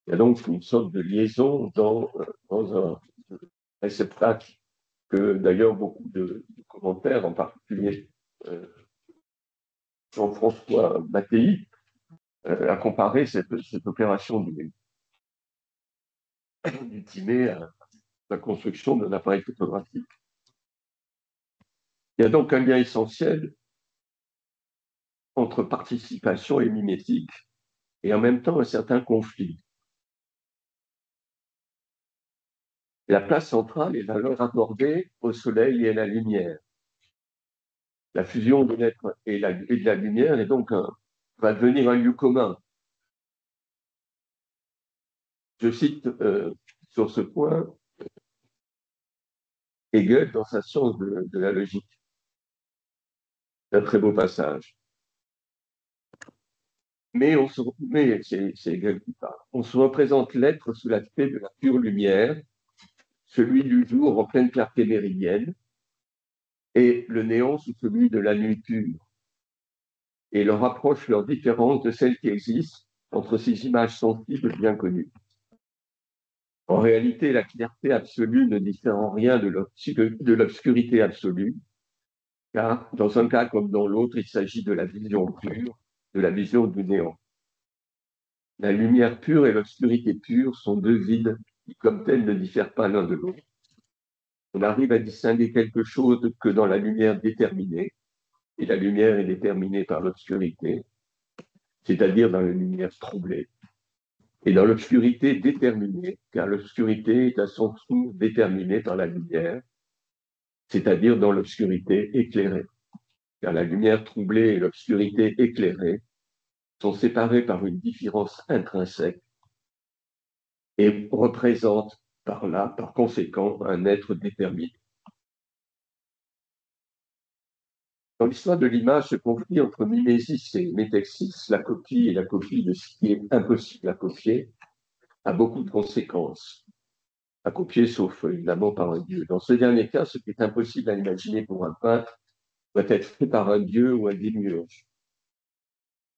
B: Il y a donc une sorte de liaison dans un réceptacle que d'ailleurs beaucoup de commentaires, en particulier Jean-François Mattei, a comparé cette opération du Timée à la construction d'un appareil photographique. Il y a donc un lien essentiel entre participation et mimétique, et en même temps un certain conflit. La place centrale est alors accordée au soleil et à la lumière. La fusion de l'être et de la lumière est donc va devenir un lieu commun. Je cite sur ce point Hegel dans sa science de la logique. Un très beau passage. Mais c'est Hegel qui parle. On se représente l'être sous l'aspect de la pure lumière, celui du jour en pleine clarté méridienne, et le néant sous celui de la nuit pure. Et leur rapproche leur différence de celle qui existe entre ces images sensibles bien connues. En réalité, la clarté absolue ne diffère en rien de l'obscurité absolue, car dans un cas comme dans l'autre, il s'agit de la vision pure, de la vision du néant. La lumière pure et l'obscurité pure sont deux vides qui, comme tels, ne diffèrent pas l'un de l'autre. On arrive à distinguer quelque chose que dans la lumière déterminée, et la lumière est déterminée par l'obscurité, c'est-à-dire dans la lumière troublée, et dans l'obscurité déterminée, car l'obscurité est à son tour déterminée par la lumière, c'est-à-dire dans l'obscurité éclairée, car la lumière troublée et l'obscurité éclairée sont séparées par une différence intrinsèque et représentent par là, par conséquent, un être déterminé. Dans l'histoire de l'image, ce conflit entre mimésis et métexis, la copie et la copie de ce qui est impossible à copier, a beaucoup de conséquences. À copier, sauf évidemment par un dieu. Dans ce dernier cas, ce qui est impossible à imaginer pour un peintre doit être fait par un dieu ou un démiurge.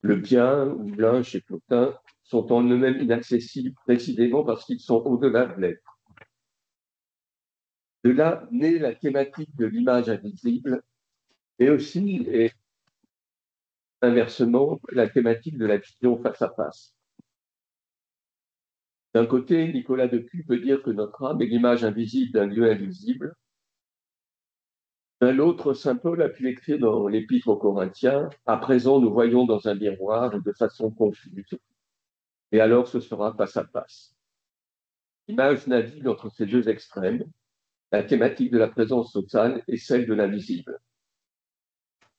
B: Le bien ou l'un chez Plotin sont en eux-mêmes inaccessibles précisément parce qu'ils sont au-delà de l'être. De là naît la thématique de l'image invisible et aussi, et inversement, la thématique de la vision face à face. D'un côté, Nicolas Depuy peut dire que notre âme est l'image invisible d'un Dieu invisible. D'un autre, saint Paul a pu écrire dans l'Épître aux Corinthiens, à présent nous voyons dans un miroir de façon confuse, et alors ce sera face à face. L'image navigue entre ces deux extrêmes, la thématique de la présence totale et celle de l'invisible.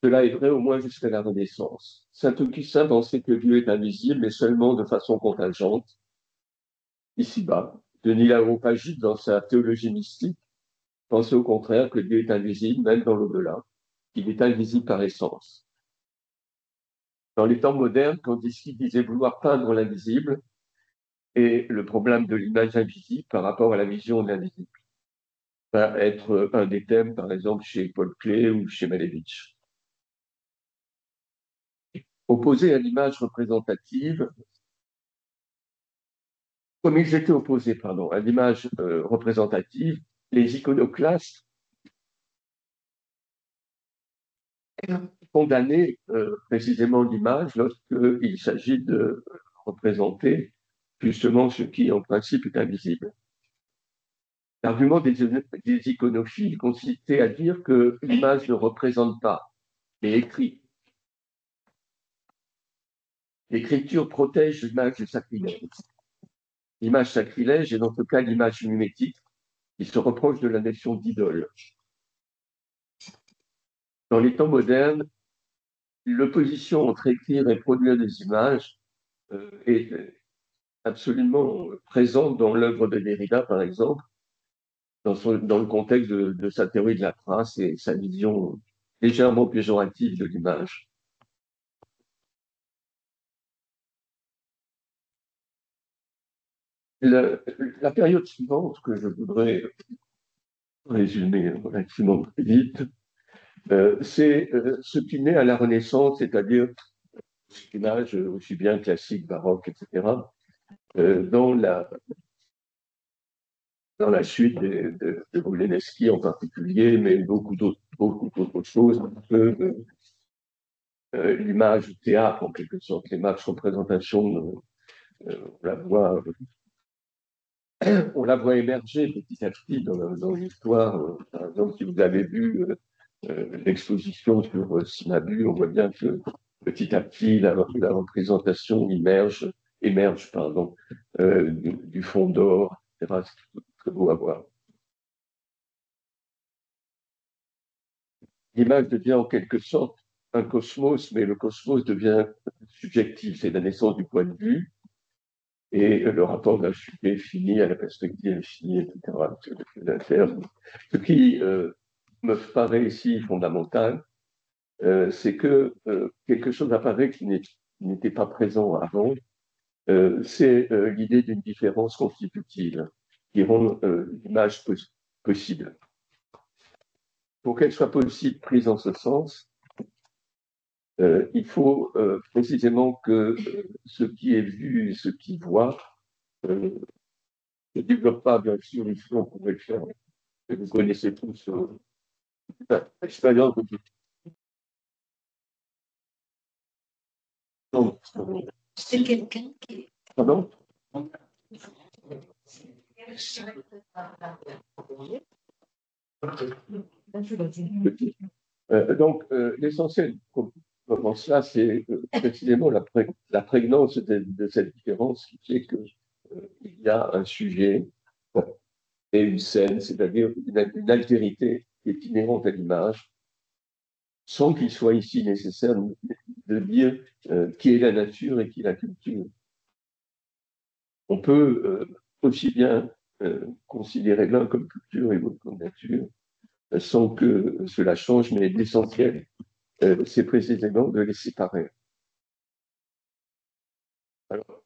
B: Cela est vrai au moins jusqu'à la Renaissance. Saint Augustin pensait que Dieu est invisible, mais seulement de façon contingente, ici-bas. Denis l'Aréopagite, dans sa théologie mystique, pensait au contraire que Dieu est invisible, même dans l'au-delà, qu'il est invisible par essence. Dans les temps modernes, Kandinsky disait vouloir peindre l'invisible et le problème de l'image invisible par rapport à la vision de l'invisible va être un des thèmes, par exemple, chez Paul Klee ou chez Malevich. Opposé à l'image représentative, comme ils étaient opposés, pardon, à l'image représentative, les iconoclastes condamnaient précisément l'image lorsqu'il s'agit de représenter justement ce qui, en principe, est invisible. L'argument des iconophiles consistait à dire que l'image ne représente pas, mais écrit. L'écriture protège l'image du sacrilège. L'image sacrilège est dans ce cas l'image mimétique qui se reproche de la notion d'idole. Dans les temps modernes, l'opposition entre écrire et produire des images est absolument présente dans l'œuvre de Derrida, par exemple, dans le contexte de sa théorie de la trace et sa vision légèrement péjorative de l'image. La période suivante, que je voudrais résumer relativement vite, c'est ce qui naît à la Renaissance, c'est-à-dire l'image aussi bien classique, baroque, etc., dans la suite de Brunelleschi en particulier, mais beaucoup d'autres choses, l'image du théâtre, en quelque sorte, l'image représentation, on la voit émerger petit à petit dans l'histoire. Par exemple, si vous avez vu l'exposition sur Cimabue, on voit bien que petit à petit, la représentation émerge pardon, du fond d'or, etc. C'est très beau à voir. L'image devient en quelque sorte un cosmos, mais le cosmos devient subjectif, c'est la naissance du point de vue, et le rapport d'un sujet fini à la perspective finie, etc. Ce qui me paraît ici fondamental, c'est que quelque chose apparaît qui n'était pas présent avant, c'est l'idée d'une différence constitutive qui rend l'image possible. Pour qu'elle soit possible, prise en ce sens, il faut précisément que ce qui est vu et ce qui voit ne développe pas, bien sûr, ici on pourrait le faire. Vous connaissez tous l'expérience de
A: C'est quelqu'un qui...
B: Pardon. Donc, l'essentiel dans cela, c'est précisément la prégnance de cette différence qui fait qu'il y a un sujet et une scène, c'est-à-dire une altérité qui est inhérente à l'image, sans qu'il soit ici nécessaire de dire qui est la nature et qui est la culture. On peut aussi bien considérer l'un comme culture et l'autre comme nature, sans que cela change, mais l'essentiel, c'est précisément de les séparer. Alors,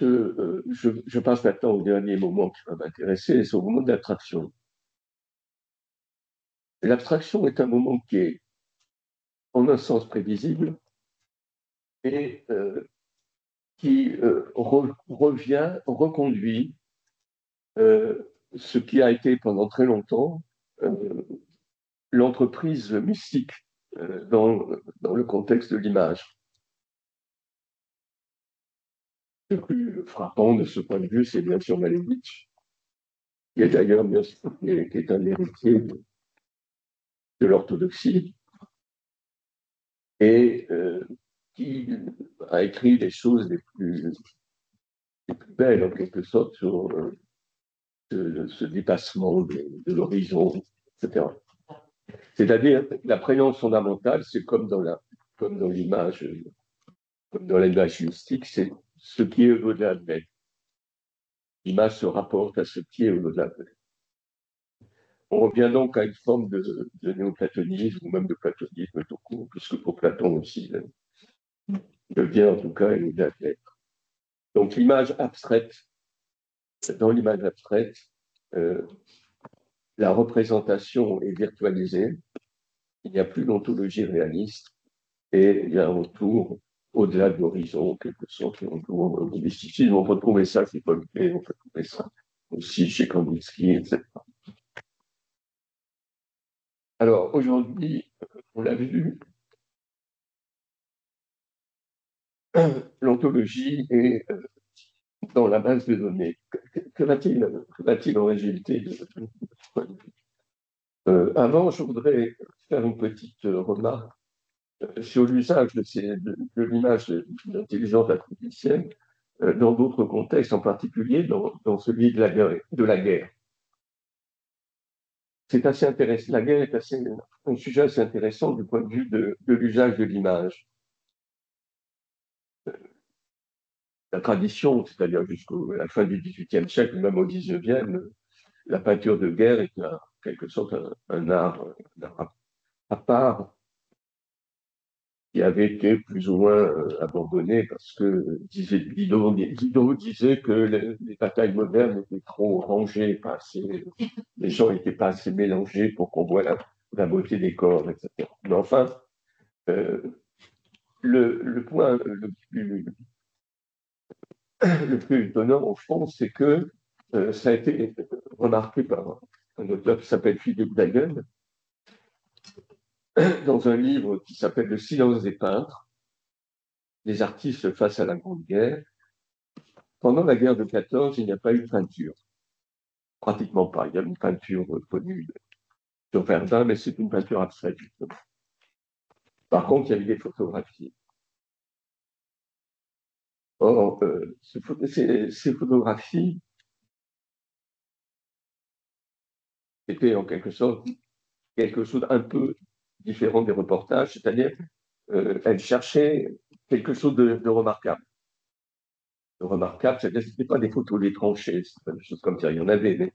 B: je passe maintenant au dernier moment qui va m'intéresser, c'est au moment de l'abstraction. L'abstraction est un moment qui est, en un sens, prévisible et qui reconduit ce qui a été pendant très longtemps l'entreprise mystique dans le contexte de l'image. Le plus frappant de ce point de vue, c'est bien sûr Malevich, qui est d'ailleurs bien sûr qui est un héritier de l'orthodoxie et qui a écrit des choses les plus belles en quelque sorte sur ce dépassement de l'horizon, etc. C'est-à-dire la prégnance fondamentale, c'est comme dans l'image, comme dans l'image mystique, c'est ce qui est au-delà de l'être. L'image se rapporte à ce qui est au-delà de l'être. On revient donc à une forme de néoplatonisme ou même de platonisme tout court, puisque pour Platon aussi, le bien en tout cas est au-delà de l'être. Donc l'image abstraite, dans l'image abstraite, la représentation est virtualisée, il n'y a plus d'ontologie réaliste, et il y a un retour au-delà de l'horizon, en quelque sorte, un retour au mysticisme. On peut trouver ça chez Polpé, on peut trouver ça aussi chez Kandinsky, etc. Alors, aujourd'hui, on l'a vu, l'ontologie est dans la base de données. Que va-t-il en résulter avant, je voudrais faire une petite remarque sur l'usage de l'image de l'intelligence artificielle dans d'autres contextes, en particulier dans celui de la guerre. C'est assez intéressant. La guerre est un sujet assez intéressant du point de vue de l'usage de l'image. La tradition, c'est-à-dire jusqu'à la fin du XVIIIe siècle, même au XIXe, la peinture de guerre est en quelque sorte un art à part qui avait été plus ou moins abandonné parce que Diderot disait que les batailles modernes étaient trop rangées, pas assez, les gens n'étaient pas assez mélangés pour qu'on voit la beauté des corps, etc. Mais enfin, le point le plus étonnant au fond, c'est que ça a été remarqué par un auteur qui s'appelle Philippe Dagen dans un livre qui s'appelle Le silence des peintres, les artistes face à la Grande Guerre. Pendant la guerre de 14, il n'y a pas eu de peinture. Pratiquement pas. Il y a une peinture connue sur Verdun, mais c'est une peinture abstraite, justement. Par contre, il y avait des photographies. Or, ces photographies étaient en quelque sorte quelque chose un peu différent des reportages, c'est-à-dire elles cherchaient quelque chose de remarquable. De remarquable, c'est-à-dire que ce n'était pas des photos des tranchées, c'est pas des choses comme ça, il y en avait,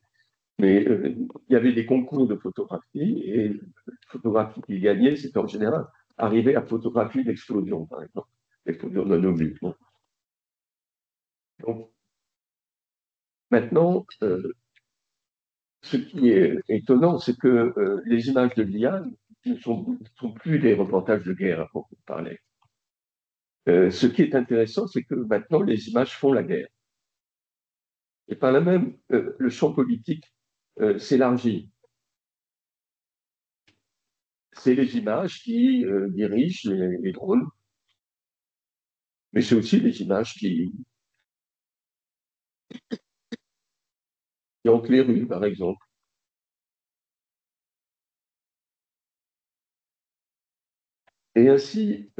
B: mais il y avait des concours de photographie et les photographies qui gagnaient, c'était en général arriver à photographier l'explosion, par exemple, l'explosion d'un obus. Bon. Donc, maintenant, ce qui est étonnant, c'est que les images de l'IA ne sont plus des reportages de guerre à proprement parler. Ce qui est intéressant, c'est que maintenant, les images font la guerre. Et par là même, le champ politique s'élargit. C'est les images qui dirigent les drones, mais c'est aussi les images qui hantent les rues, par exemple. Et ainsi,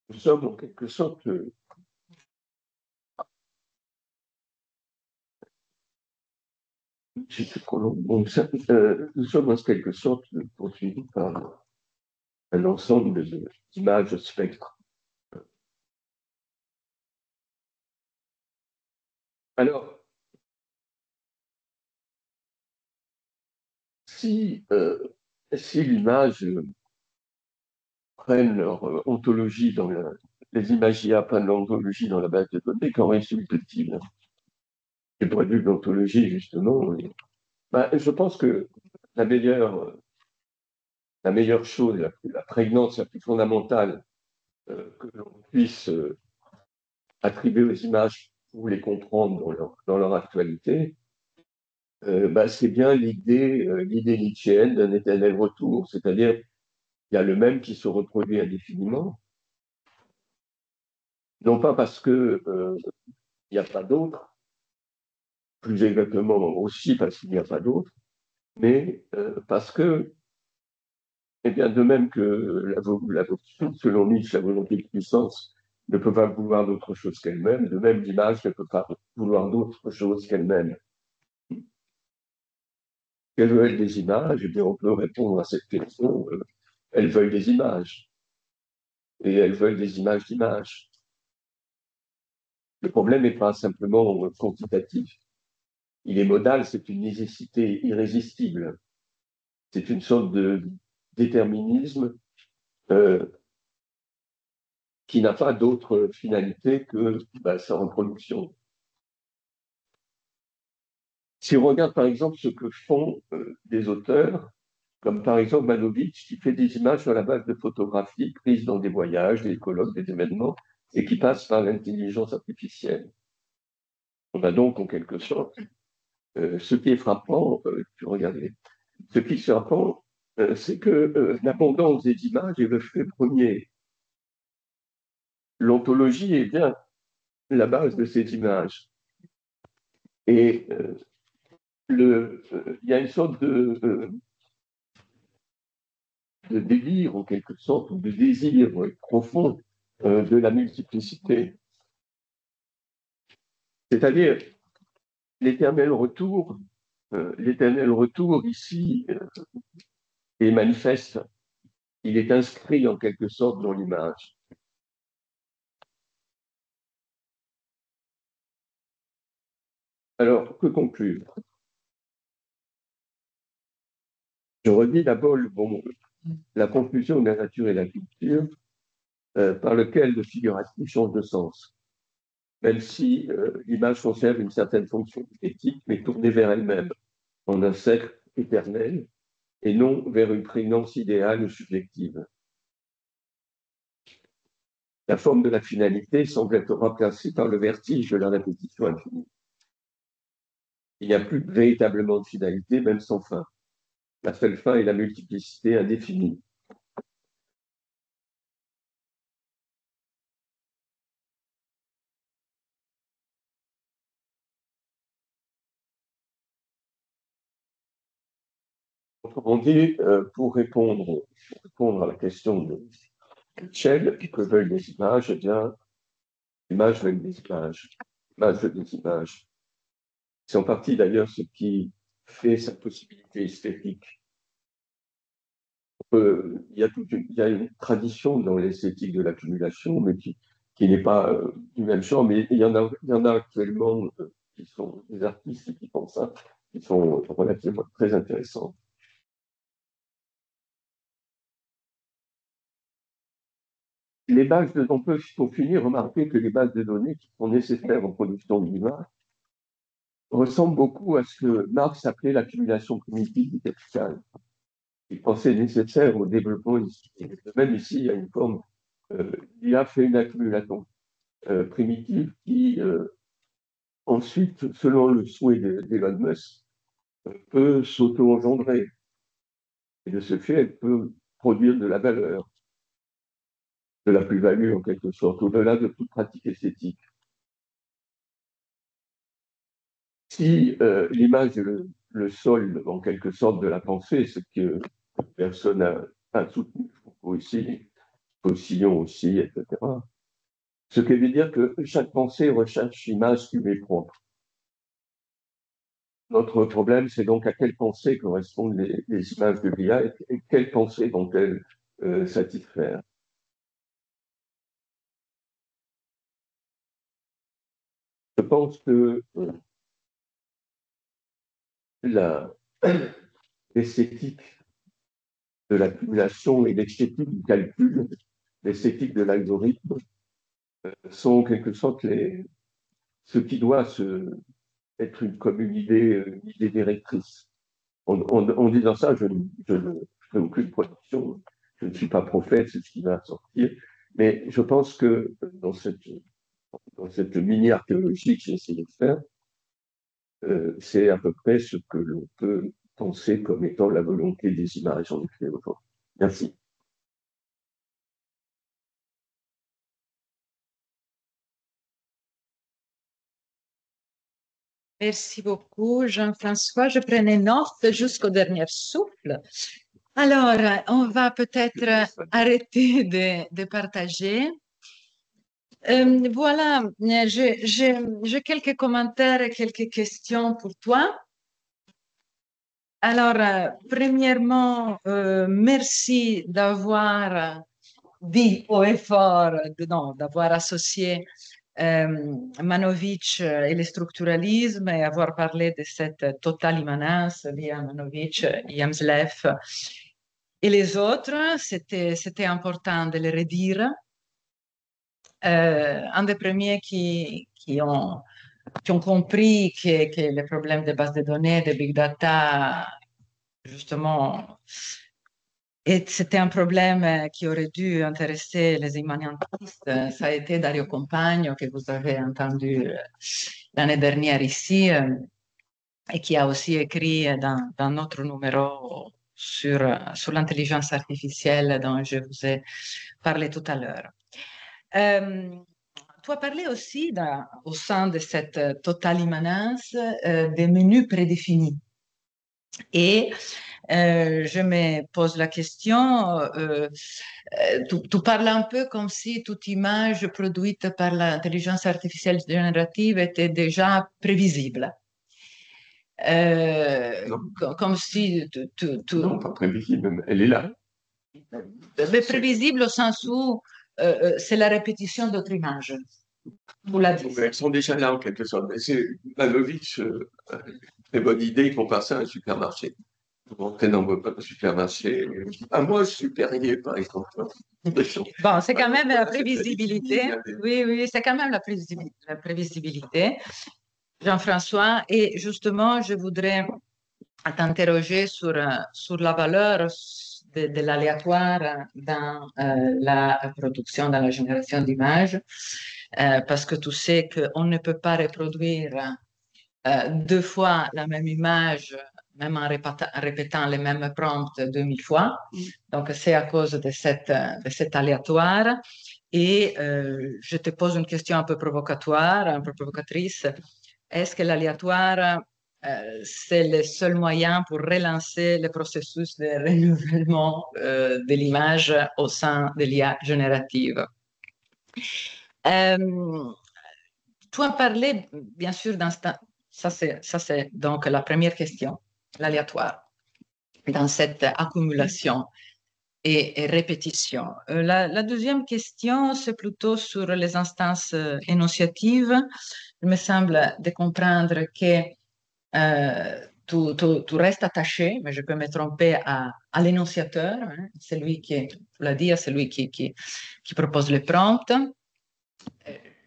B: nous sommes en quelque sorte, nous sommes en quelque sorte poursuivis par un ensemble d'images spectres. Alors, si, si l'image prennent leur ontologie les images IA prennent leur ontologie dans la base de données, qu'en résulte-t-il? Du point de vue de l'ontologie, justement, bah, je pense que la meilleure chose, la prégnance la plus fondamentale que l'on puisse attribuer aux images pour les comprendre dans leur actualité, bah, c'est bien l'idée nietzschéenne d'un éternel retour, c'est-à-dire il y a le même qui se reproduit indéfiniment, non pas parce que il n'y a pas d'autre, plus exactement aussi parce qu'il n'y a pas d'autre, mais parce que, eh bien, de même que selon Nietzsche, la volonté de puissance ne peut pas vouloir d'autre chose qu'elle-même, de même l'image ne peut pas vouloir d'autre chose qu'elle-même. Quelles veulent être des images? Eh bien, on peut répondre à cette question. Elles veulent des images, et elles veulent des images d'images. Le problème n'est pas simplement quantitatif. Il est modal, c'est une nécessité irrésistible. C'est une sorte de déterminisme euh, qui n'a pas d'autre finalité que bah, sa reproduction. Si on regarde par exemple ce que font des auteurs, comme par exemple Malevich, qui fait des images sur la base de photographies prises dans des voyages, des colloques, des événements, et qui passent par l'intelligence artificielle. On a donc en quelque sorte ce qui est frappant, ce qui est frappant, c'est que l'abondance des images est le fait premier. L'ontologie est bien la base de ces images. Et il y a une sorte de délire, en quelque sorte, ou de désir profond de la multiplicité. C'est-à-dire l'éternel retour ici est manifeste. Il est inscrit en quelque sorte dans l'image. Alors, que conclure? Je redis d'abord la confusion de la nature et la culture par lequel le figuratif change de sens, même si l'image conserve une certaine fonction éthique, mais tournée vers elle-même, en un cercle éternel, et non vers une prégnance idéale ou subjective. La forme de la finalité semble être remplacée par le vertige de la répétition infinie. Il n'y a plus véritablement de finalité, même sans fin. La seule fin est la multiplicité indéfinie. Autrement dit, pour répondre à la question de Shell, que veulent les images, eh bien, les images veulent des images. L'image veut des images. C'est en partie d'ailleurs ce qui fait sa possibilité esthétique. Il y a une tradition dans l'esthétique de l'accumulation, mais qui n'est pas du même genre, mais il y en a actuellement qui sont des artistes qui font ça, qui sont relativement très intéressants. On peut, pour finir, remarquer que les bases de données qui sont nécessaires en production d'image ressemblent beaucoup à ce que Marx appelait l'accumulation primitive du capital. Il pensait nécessaire au développement ici. Même ici, il y a une forme, il a fait une accumulation primitive qui, ensuite, selon le souhait d'Elon Musk, peut s'auto-engendrer. Et de ce fait, elle peut produire de la valeur, de la plus-value en quelque sorte, au-delà de toute pratique esthétique. Si l'image est le sol, en quelque sorte, de la pensée, ce que personne n'a soutenu, Foucault ici, Faucillon aussi, etc., ce qui veut dire que chaque pensée recherche l'image qui lui est propre. Notre problème, c'est donc à quelle pensée correspondent les images de l'IA et quelle pensée vont-elles satisfaire. Je pense que l'esthétique de l'accumulation et l'esthétique du calcul, l'esthétique de l'algorithme, sont en quelque sorte ce qui doit être comme une idée directrice. En disant ça, je ne fais aucune production, je ne suis pas prophète, c'est ce qui va sortir, mais je pense que dans cette mini-archéologie que j'ai essayé de faire, c'est à peu près ce que l'on peut penser comme étant la volonté des images en effet aujourd'hui. Merci.
A: Merci beaucoup, Jean-François. Je prenais note jusqu'au dernier souffle. Alors, on va peut-être arrêter de partager. Voilà, j'ai quelques commentaires et quelques questions pour toi. Alors, premièrement, merci d'avoir dit haut et fort, d'avoir associé Manovitch et le structuralisme et avoir parlé de cette totale immanence via Manovitch, Yamslev et les autres. C'était important de le redire. Un des premiers qui ont compris que le problème des bases de données, des big data, justement, c'était un problème qui aurait dû intéresser les immanentistes. Ça a été Dario Compagno, que vous avez entendu l'année dernière ici, et qui a aussi écrit dans notre numéro sur l'intelligence artificielle dont je vous ai parlé tout à l'heure. Tu as parlé aussi, au sein de cette totale immanence, des menus prédéfinis. Et je me pose la question, tu parles un peu comme si toute image produite par l'intelligence artificielle générative était déjà prévisible. Comme si...
B: Non, pas prévisible, elle est là.
A: Mais prévisible au sens où c'est la répétition d'autres images. Vous l'avez dit.
B: Elles sont déjà là en quelque sorte. C'est Manovitch, très bonne idée qu'on passe à un supermarché. Vous rentrez dans votre supermarché. À moi supérieur, par exemple.
A: Bon, c'est quand même la prévisibilité. Oui, oui, c'est quand même la prévisibilité, Jean-François. Et justement, je voudrais t'interroger sur la valeur de l'aléatoire dans la production, dans la génération d'images, parce que tu sais qu'on ne peut pas reproduire deux fois la même image, même en répétant les mêmes prompts 2000 fois. Donc, c'est à cause de cet aléatoire. Et je te pose une question un peu provocatoire, un peu provocatrice. Est-ce que l'aléatoire c'est le seul moyen pour relancer le processus de renouvellement de l'image au sein de l'IA générative. Tu as parlé, bien sûr, ça c'est donc la première question, l'aléatoire, dans cette accumulation et répétition. La deuxième question, c'est plutôt sur les instances énonciatives. Il me semble de comprendre que tu restes attaché, mais je peux me tromper à l'énonciateur, hein, celui qui, tu l'as dit, celui qui propose le prompt.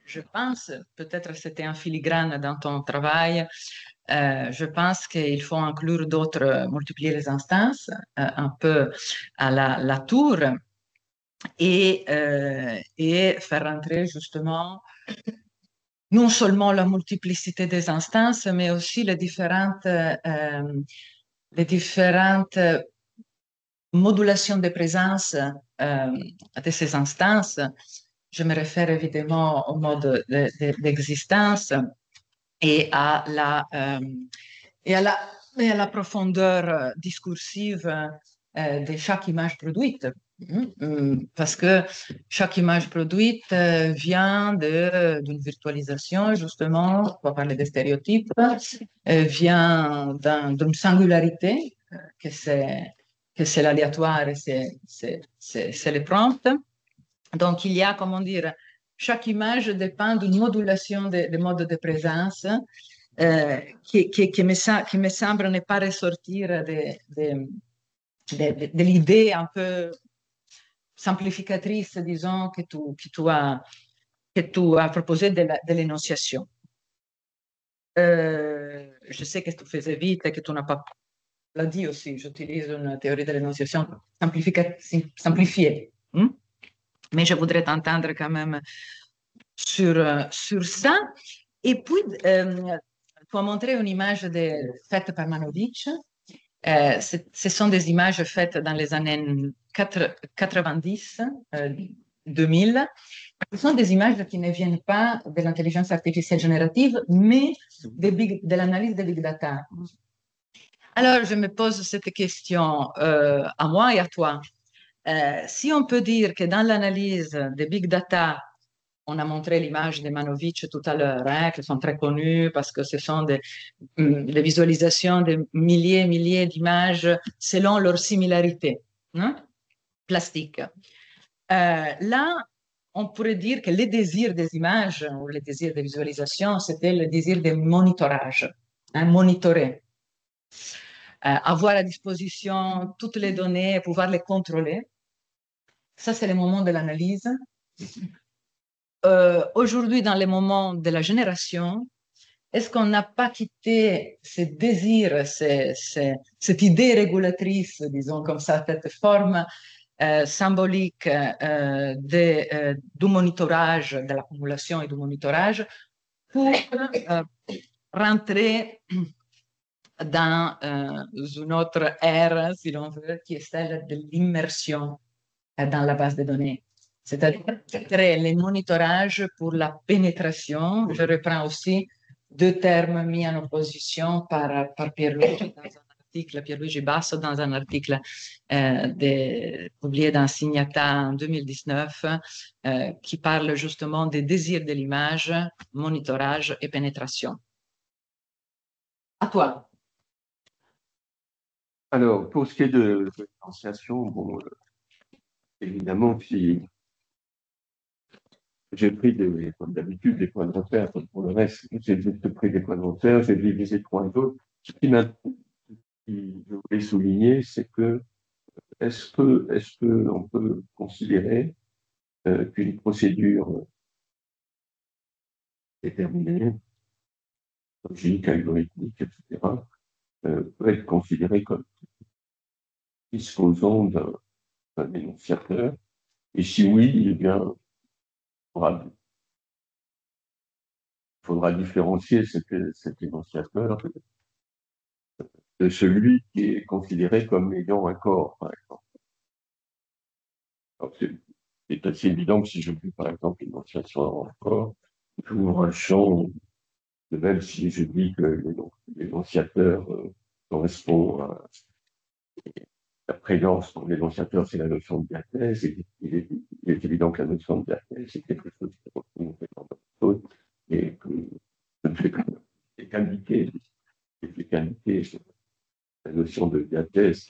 A: Je pense, peut-être c'était un filigrane dans ton travail, je pense qu'il faut inclure d'autres, multiplier les instances, un peu à la tour, et faire rentrer justement non seulement la multiplicité des instances, mais aussi les différentes modulations de présence de ces instances. Je me réfère évidemment au mode d'existence et à la profondeur discursive de chaque image produite. Parce que chaque image produite vient d'une virtualisation, justement, on va parler des stéréotypes, vient d'une singularité, que c'est l'aléatoire et c'est le prompt. Donc, il y a, comment dire, chaque image dépend d'une modulation des modes de présence qui me semble ne pas ressortir de l'idée un peu simplificatrice, disons, que tu as proposé de l'énonciation. Je sais que tu faisais vite et que tu n'as pas l'a dit aussi, j'utilise une théorie de l'énonciation simplifiée. Mais je voudrais t'entendre quand même sur ça. Et puis, tu as montré une image faite par Manovic. Ce sont des images faites dans les années 90, 2000. Ce sont des images qui ne viennent pas de l'intelligence artificielle générative, mais de l'analyse de big data. Alors, je me pose cette question à moi et à toi. Si on peut dire que dans l'analyse des big data, on a montré l'image de Manovic tout à l'heure, hein, qui sont très connues parce que ce sont des visualisations de milliers et milliers d'images selon leur similarité plastique. Là, on pourrait dire que le désir des images ou le désir de visualisation, c'était le désir de monitorage, monitorer. Avoir à disposition toutes les données et pouvoir les contrôler. Ça, c'est le moment de l'analyse. Aujourd'hui, dans le moment de la génération, est-ce qu'on n'a pas quitté ce désir, cette idée régulatrice, disons comme ça, cette forme symbolique du monitorage, de l'accumulation et du monitorage, pour rentrer dans une autre ère, si l'on veut, qui est celle de l'immersion dans la base de données. C'est-à-dire créer le monitorage pour la pénétration. Je reprends aussi deux termes mis en opposition par Pierluigi dans un article, Pierluigi Basso dans un article publié dans Signata en 2019 qui parle justement des désirs de l'image, monitorage et pénétration. À toi.
B: Alors, pour ce qui est de l'énonciation, bon, évidemment, si j'ai pris, comme d'habitude, des points de repère. Pour le reste, j'ai juste pris des points de repère, j'ai divisé trois autres. Ce que je voulais souligner, c'est que est-ce qu'on peut considérer qu'une procédure déterminée, logique, algorithmique, etc., peut être considérée comme disposant d'un énonciateur? Et si oui, eh bien, il faudra différencier cet énonciateur de celui qui est considéré comme ayant un corps, par exemple. C'est assez évident que si je dis, par exemple, l'énonciation en corps, j'ouvre un champ, de même si je dis que l'énonciateur correspond à la présence. Dans l'énonciateur, c'est la notion de diathèse, et il est évident que la notion de diathèse, c'est quelque chose qui est retrouvé dans d'autres choses, et que je ne fais qu'indiquer la notion de diathèse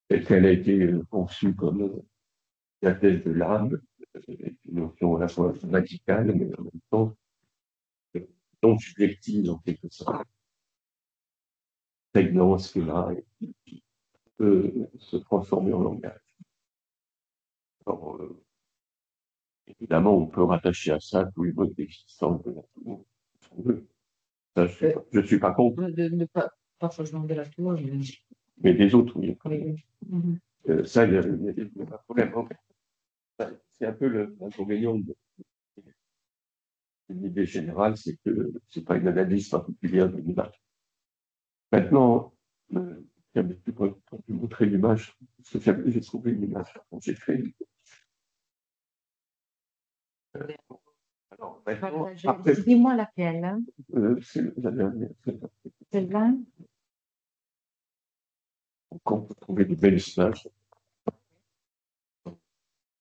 B: telle qu'elle a été conçue comme diathèse de l'âme, une notion à la fois radicale, mais en même temps non subjective en quelque sorte, prégnance qui est là et qui peut se transformer en langage. Alors, évidemment, on peut rattacher à ça tous les modes d'existence de la tour. Ça, je ne suis pas contre.
A: Pas forcément de la tour,
B: mais des autres, oui.
A: Oui.
B: Ça, il n'y a pas de problème. C'est un peu l'inconvénient d'une idée générale, c'est que ce n'est pas une analyse particulière de l'image. Maintenant, quand je montrer l'image, parce que j'ai trouvé une image quand j'ai fait. Alors, maintenant, après,
A: dis-moi laquelle. Hein?
B: C'est la dernière.
A: Celle-là.
B: On peut trouver de belles images.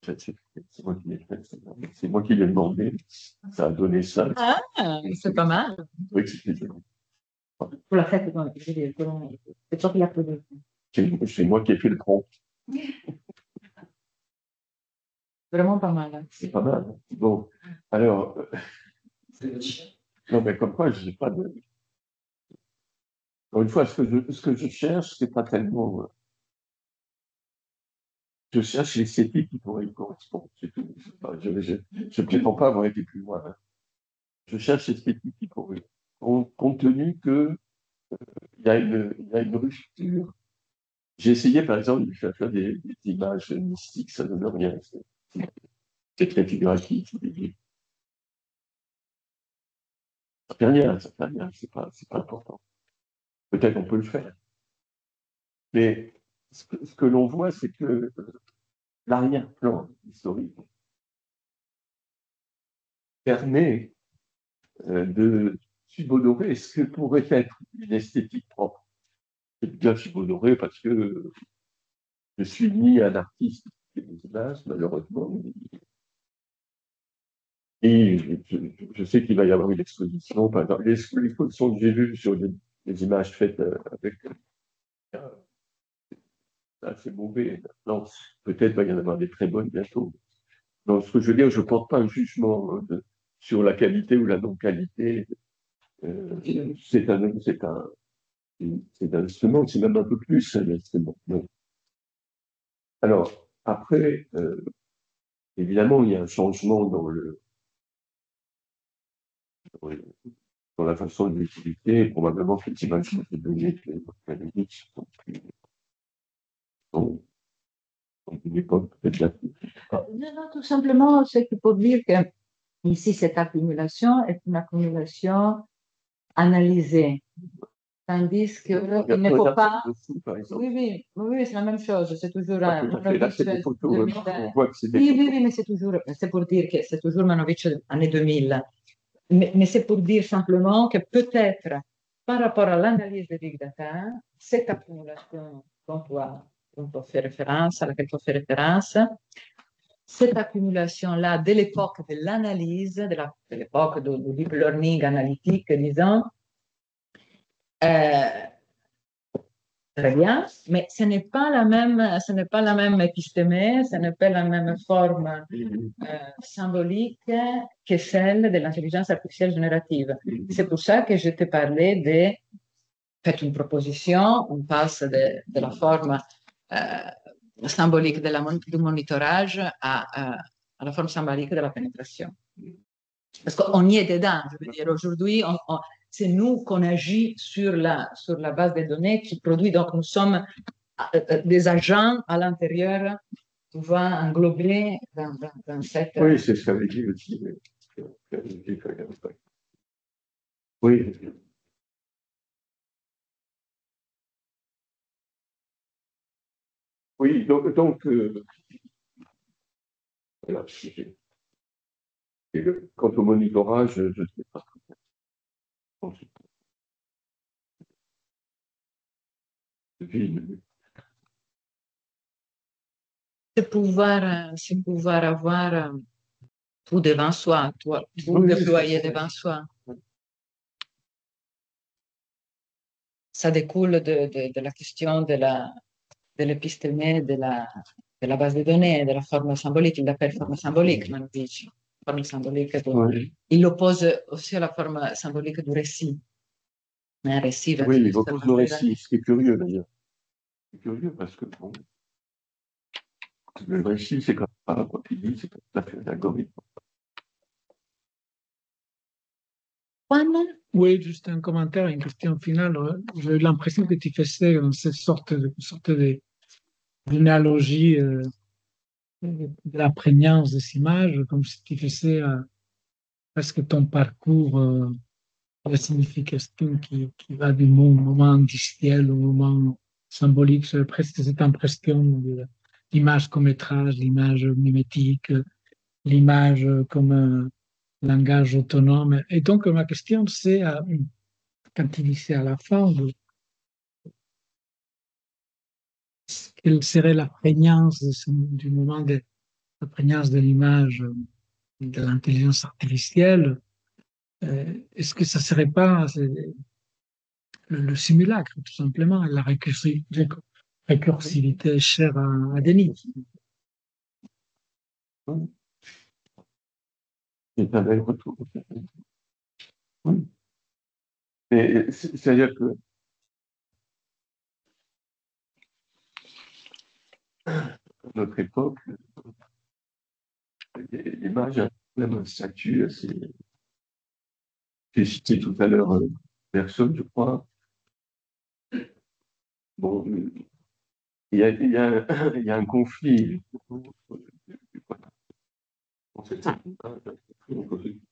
B: C'est moi qui l'ai demandé. Ça a donné ça.
A: Ah, c'est pas mal.
B: Oui, c'est
A: Pour la fête, c'est toi qui l'as produit.
B: C'est moi qui ai fait le prompt.
A: Vraiment pas mal. Hein.
B: C'est pas mal. Bon, alors, non, mais comme quoi, je n'ai pas de. Encore une fois, ce que je cherche, c'est pas tellement. Je cherche l'esthétique qui pourrait y correspondre. C'est tout. Je ne prétends pas avoir été plus loin. Hein. Je cherche l'esthétique qui pourrait. Compte tenu que il y a une rupture. J'ai essayé, par exemple, de faire des images mystiques, ça ne donne rien. C'est très figuratif. Ça fait rien, c'est pas important. Peut-être on peut le faire. Mais ce que l'on voit, c'est que l'arrière-plan historique permet de subodorer ce que pourrait être une esthétique propre. Je dis bien subodorer parce que je suis ni un artiste des images, malheureusement, et je sais qu'il va y avoir une exposition, par exemple, l'exposition que j'ai vue sur les images faites avec assez mauvais. Maintenant, peut-être va y en avoir des très bonnes bientôt. Donc, ce que je veux dire, je ne porte pas un jugement sur la qualité ou la non-qualité. C'est un instrument, c'est même un peu plus un instrument. Donc, alors, après, évidemment, il y a un changement dans la façon de l'utiliser. Probablement que les images sont données, les musiques sont plus. Sont d'une époque peut-être.
A: Non, tout simplement, c'est qu'il faut dire que ici, cette accumulation est une accumulation analysée. Tandis qu'il ne faut pas. Oui, c'est la même chose. C'est toujours
B: Là, c'est des photos, on voit que c'est des
A: oui, mais c'est pour dire que c'est toujours Manovic années 2000. Mais c'est pour dire simplement que peut-être, par rapport à l'analyse de Big Data, cette accumulation dont on fait référence, à laquelle on fait référence, cette accumulation-là de l'époque de l'analyse, de l'époque du deep learning analytique, disons, très bien, mais ce n'est pas la même épistémée, ce n'est pas la même forme symbolique que celle de l'intelligence artificielle générative. C'est pour ça que je te parlais de faites une proposition, on passe de la forme symbolique du monitorage à la forme symbolique de la pénétration. Parce qu'on y est dedans, je veux dire, aujourd'hui, c'est nous qu'on agit sur la base des données qui produit, donc nous sommes des agents à l'intérieur pouvant englober dans cette...
B: Oui, c'est ce qu'avait dit aussi. Oui. Oui, donc voilà, quant au monitorage, je ne sais pas.
A: C'est pouvoir avoir tout devant soi, tout déployer devant soi. Ça découle de la question de l'épistémé, de la base de données, de la forme symbolique. Il l'appelle forme symbolique, Mandici. Forme symbolique. Il l'oppose aussi à la forme symbolique du récit. Mais un récit va
B: il oppose le récit, ce qui est curieux d'ailleurs. C'est curieux parce que bon, le récit, c'est comme ça, quand il dit, c'est tout à fait un algorithme.
C: Oui, juste un commentaire, une question finale. J'ai eu l'impression que tu faisais cette sorte d'analogie de la prégnance des images, comme si tu faisais presque ton parcours de signification qui va du moment indiciel au moment symbolique. J'ai presque cette impression de l'image comme métrage, l'image mimétique, l'image comme un langage autonome. Et donc, ma question, c'est, quand tu disais à la fin, quelle serait la prégnance du moment de la prégnance de l'image de l'intelligence artificielle? Est-ce que ça ne serait pas le simulacre, tout simplement, la récursivité chère à Denis?
B: C'est un bel retour. Oui. C'est-à-dire que à notre époque, l'image a même un statut assez. J'ai cité tout à l'heure personne, je crois. Bon, il y a un conflit. Je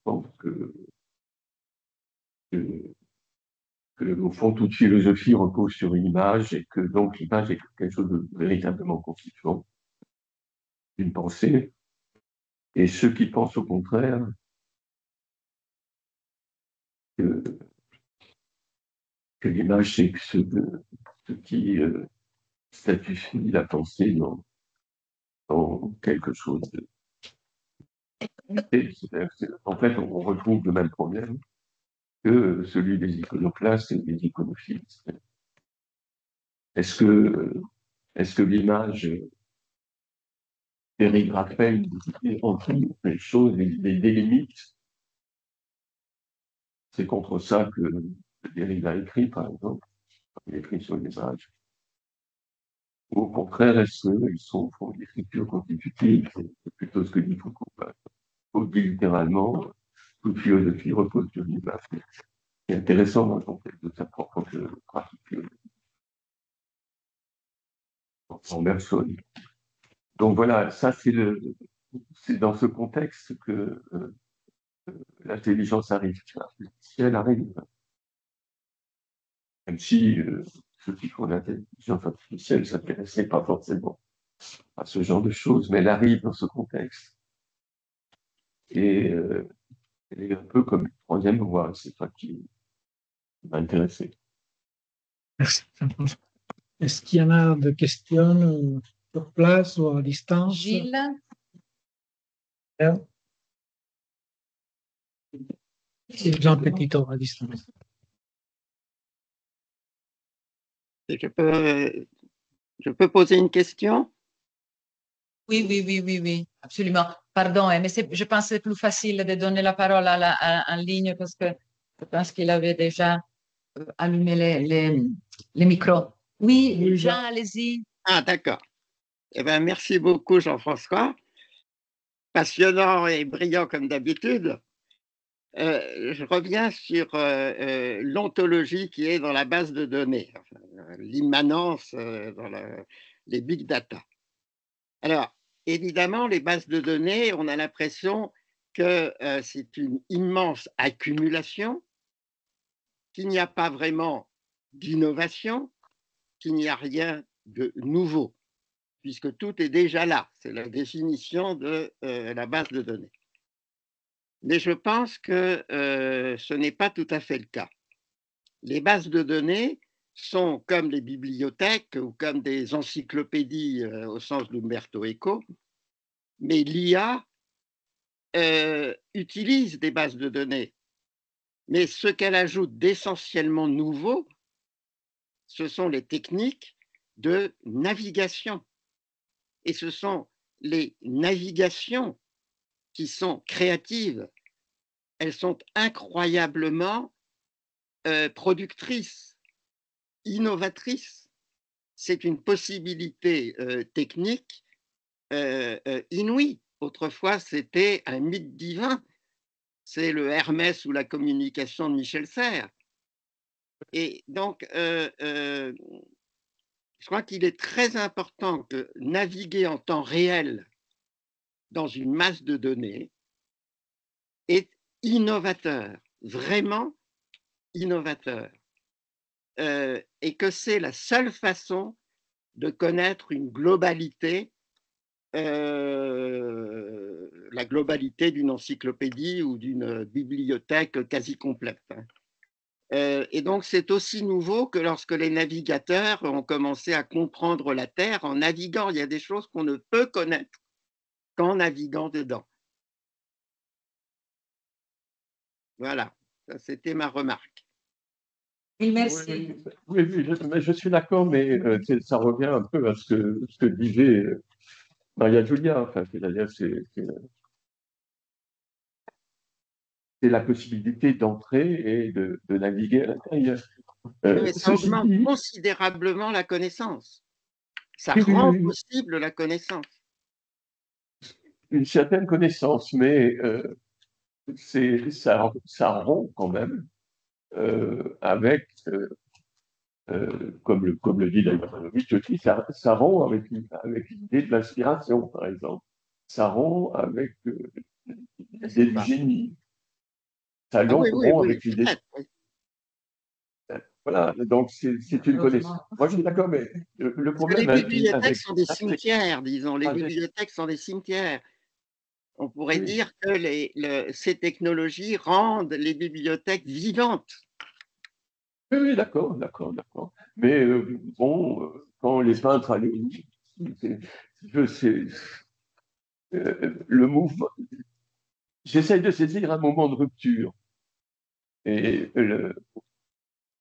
B: pense que, au fond, toute philosophie repose sur une image et que donc l'image est quelque chose de véritablement constituant d'une pensée. Et ceux qui pensent au contraire que l'image, c'est ce qui statue la pensée dans quelque chose de. En fait, on retrouve le même problème que celui des iconoclastes et des iconophiles. Est-ce que l'image périgraphelle en tout les choses, les délimites? C'est contre ça que Derrida a écrit, par exemple. Il écrit sur l'image. Ou au contraire, est-ce qu'ils sont font l'écriture constitutive? C'est plutôt ce que dit Foucault. Foucault dit littéralement, toute philosophie repose sur l'image. C'est intéressant dans le contexte de sa propre pratique philosophique. En Bergson. Donc voilà, ça c'est dans ce contexte que l'intelligence artificielle arrive. Même si ceux qui font l'intelligence artificielle ne s'intéressaient pas forcément à ce genre de choses, mais elle arrive dans ce contexte. Et elle est un peu comme une troisième voie, c'est ça qui m'a intéressé.
C: Merci. Est-ce qu'il y en a de questions sur place ou à distance?
A: Gilles?
C: Jean Petitot à distance.
D: Je peux poser une question?
A: Oui, absolument. Pardon, mais je pense que c'est plus facile de donner la parole en ligne parce que je pense qu'il avait déjà allumé les micros. Oui, Jean, allez-y.
D: Ah, d'accord. Eh bien, merci beaucoup, Jean-François. Passionnant et brillant comme d'habitude. Je reviens sur l'ontologie qui est dans la base de données, l'immanence dans les big data. Alors, évidemment, les bases de données, on a l'impression que c'est une immense accumulation, qu'il n'y a pas vraiment d'innovation, qu'il n'y a rien de nouveau, puisque tout est déjà là. C'est la définition de la base de données. Mais je pense que ce n'est pas tout à fait le cas. Les bases de données sont comme les bibliothèques ou comme des encyclopédies au sens d'Umberto Eco, mais l'IA utilise des bases de données. Mais ce qu'elle ajoute d'essentiellement nouveau, ce sont les techniques de navigation. Et ce sont les navigations qui sont créatives. Elles sont incroyablement productrices, innovatrices. C'est une possibilité technique inouïe. Autrefois, c'était un mythe divin. C'est le Hermès ou la communication de Michel Serres. Et donc, je crois qu'il est très important que naviguer en temps réel dans une masse de données est innovateur, vraiment innovateur. Et que c'est la seule façon de connaître une globalité, la globalité d'une encyclopédie ou d'une bibliothèque quasi complète. Et donc, c'est aussi nouveau que lorsque les navigateurs ont commencé à comprendre la Terre en naviguant. Il y a des choses qu'on ne peut connaître qu'en naviguant dedans. Voilà, ça c'était ma remarque.
A: Oui, merci.
B: Oui, je suis d'accord, mais ça revient un peu à ce que disait Maria Julia. Enfin, c'est-à-dire, c'est la possibilité d'entrer et de naviguer à l'intérieur.
D: Mais ça augmente considérablement la connaissance. Ça rend possible la connaissance.
B: Une certaine connaissance, mais ça rompt quand même avec, comme le dit d'ailleurs aussi, ça rompt avec l'idée de l'inspiration, par exemple. Ça rompt avec l'idée du génie. Ça rompt avec l'idée. Voilà, donc c'est une connaissance. Moi, je suis d'accord, mais le problème.
D: Les bibliothèques sont des cimetières, disons. Les bibliothèques sont des cimetières. On pourrait dire que ces technologies rendent les bibliothèques vivantes.
B: Oui, d'accord. Mais bon, quand les peintres allaient le mouvement, j'essaye de saisir un moment de rupture. Et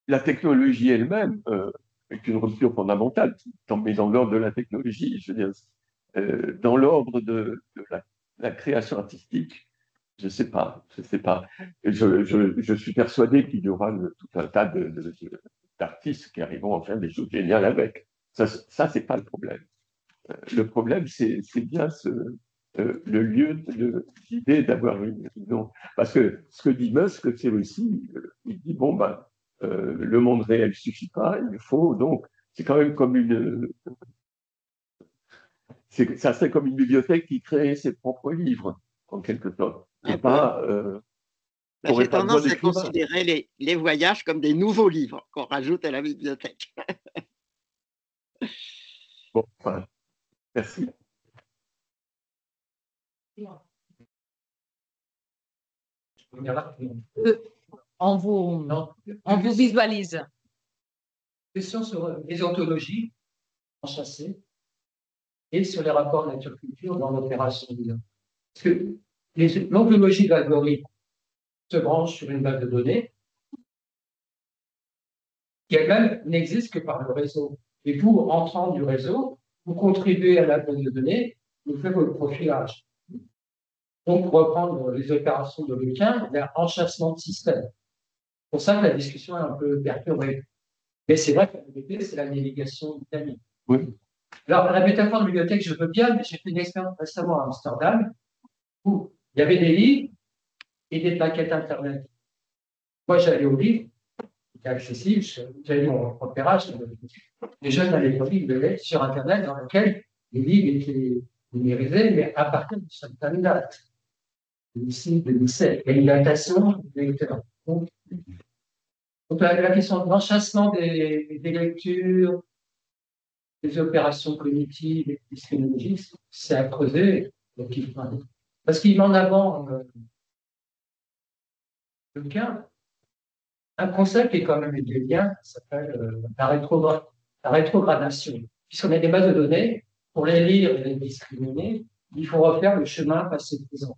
B: la technologie elle-même est une rupture fondamentale, mais dans l'ordre de la technologie, je veux dire, dans l'ordre de la création artistique. Je ne sais pas. Je suis persuadé qu'il y aura tout un tas d'artistes qui arriveront à faire des choses géniales avec. Ça c'est pas le problème. Le problème, c'est bien le lieu de l'idée d'avoir une. Parce que ce que dit Musk, c'est aussi, il dit bon, ben, le monde réel ne suffit pas, il faut donc. C'est quand même comme ça serait comme une bibliothèque qui crée ses propres livres, en quelque sorte. Et pas.
D: J'ai tendance à considérer les voyages comme des nouveaux livres qu'on rajoute à la bibliothèque.
B: Bon, enfin, merci.
A: On vous visualise.
C: Question sur les ontologies enchâssées et sur les rapports nature-culture dans l'opération d'IA. Parce que l'ontologie de l'algorithme se branche sur une base de données qui elle-même n'existe que par le réseau. Et vous, entrant du réseau, vous contribuez à la base de données, vous faites votre profilage. Donc, pour reprendre les opérations de Lequin, il y a enchâssement de système. C'est pour ça que la discussion est un peu perturbée. Mais c'est vrai que la BT, c'est la navigation dynamique.
B: Oui.
C: Alors, la métaphore de bibliothèque, je veux bien, mais j'ai fait une expérience récemment à Amsterdam où il y avait des livres et des paquets Internet. Moi, j'allais au livre, c'était accessible, j'avais mon repérage. Les jeunes à l'époque, ils devaient sur Internet dans lequel les livres étaient numérisés, mais à partir de certaines dates. 2006, 2007, il y a une datation des lecteurs. Donc la question de l'enchâssement des lectures, des opérations cognitives, épistémologiques, c'est à creuser. Parce qu'il met en avant le cas
E: un concept qui est quand même hegélien, qui s'appelle la rétrogradation. Puisqu'on a des bases de données, pour les lire et les discriminer, il faut refaire le chemin passé-présent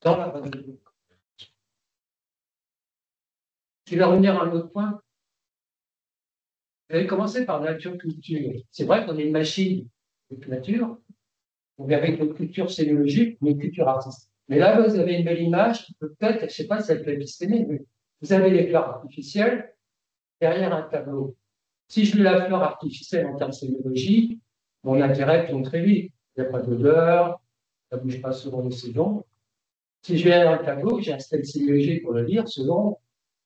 E: dans la base de données. Je vais revenir à un autre point. Vous avez commencé par nature-culture. C'est vrai qu'on est une machine de nature, avec une culture cellulologique, une culture artistique. Mais là, vous avez une belle image qui peut peut-être, je ne sais pas si elle peut exister, mais vous avez les fleurs artificielles derrière un tableau. Si je lis la fleur artificielle en termes de cellulologie, mon intérêt tombe très vite. Il n'y a pas d'odeur, ça ne bouge pas selon les saisons. Si je viens dans le tableau, j'ai un style cellulologique pour le lire, selon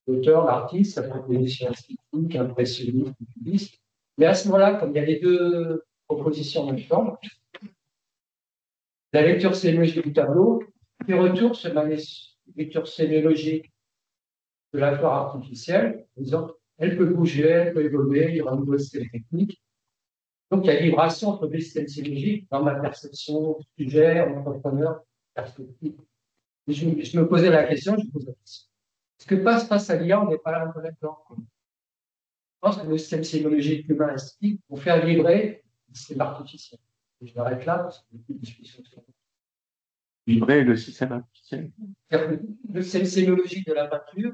E: l'auteur, l'artiste, ça peut être des scientifiques, impressionniste, cubiste. Mais à ce moment-là, comme il y a les deux propositions en même temps, la lecture sémiologique du tableau, puis retour sur la lecture sémiologique de la flore artificielle, en disant elle peut bouger, elle peut évoluer, il y aura une nouvelle style technique. Donc il y a vibration entre les styles sémiologiques dans ma perception, sujet, entrepreneur, perspective. Et je me posais la question, je pose la question. Ce que passe face à l'IA, on n'est pas là un peu là-dedans. Je pense que le système sémiologique humain esthétique vont faire vibrer le système artificiel. Et je m'arrête là parce qu'il y a plus de discussion sur ça.
B: Vibrer le système artificiel.
E: Le système sémiologique de la peinture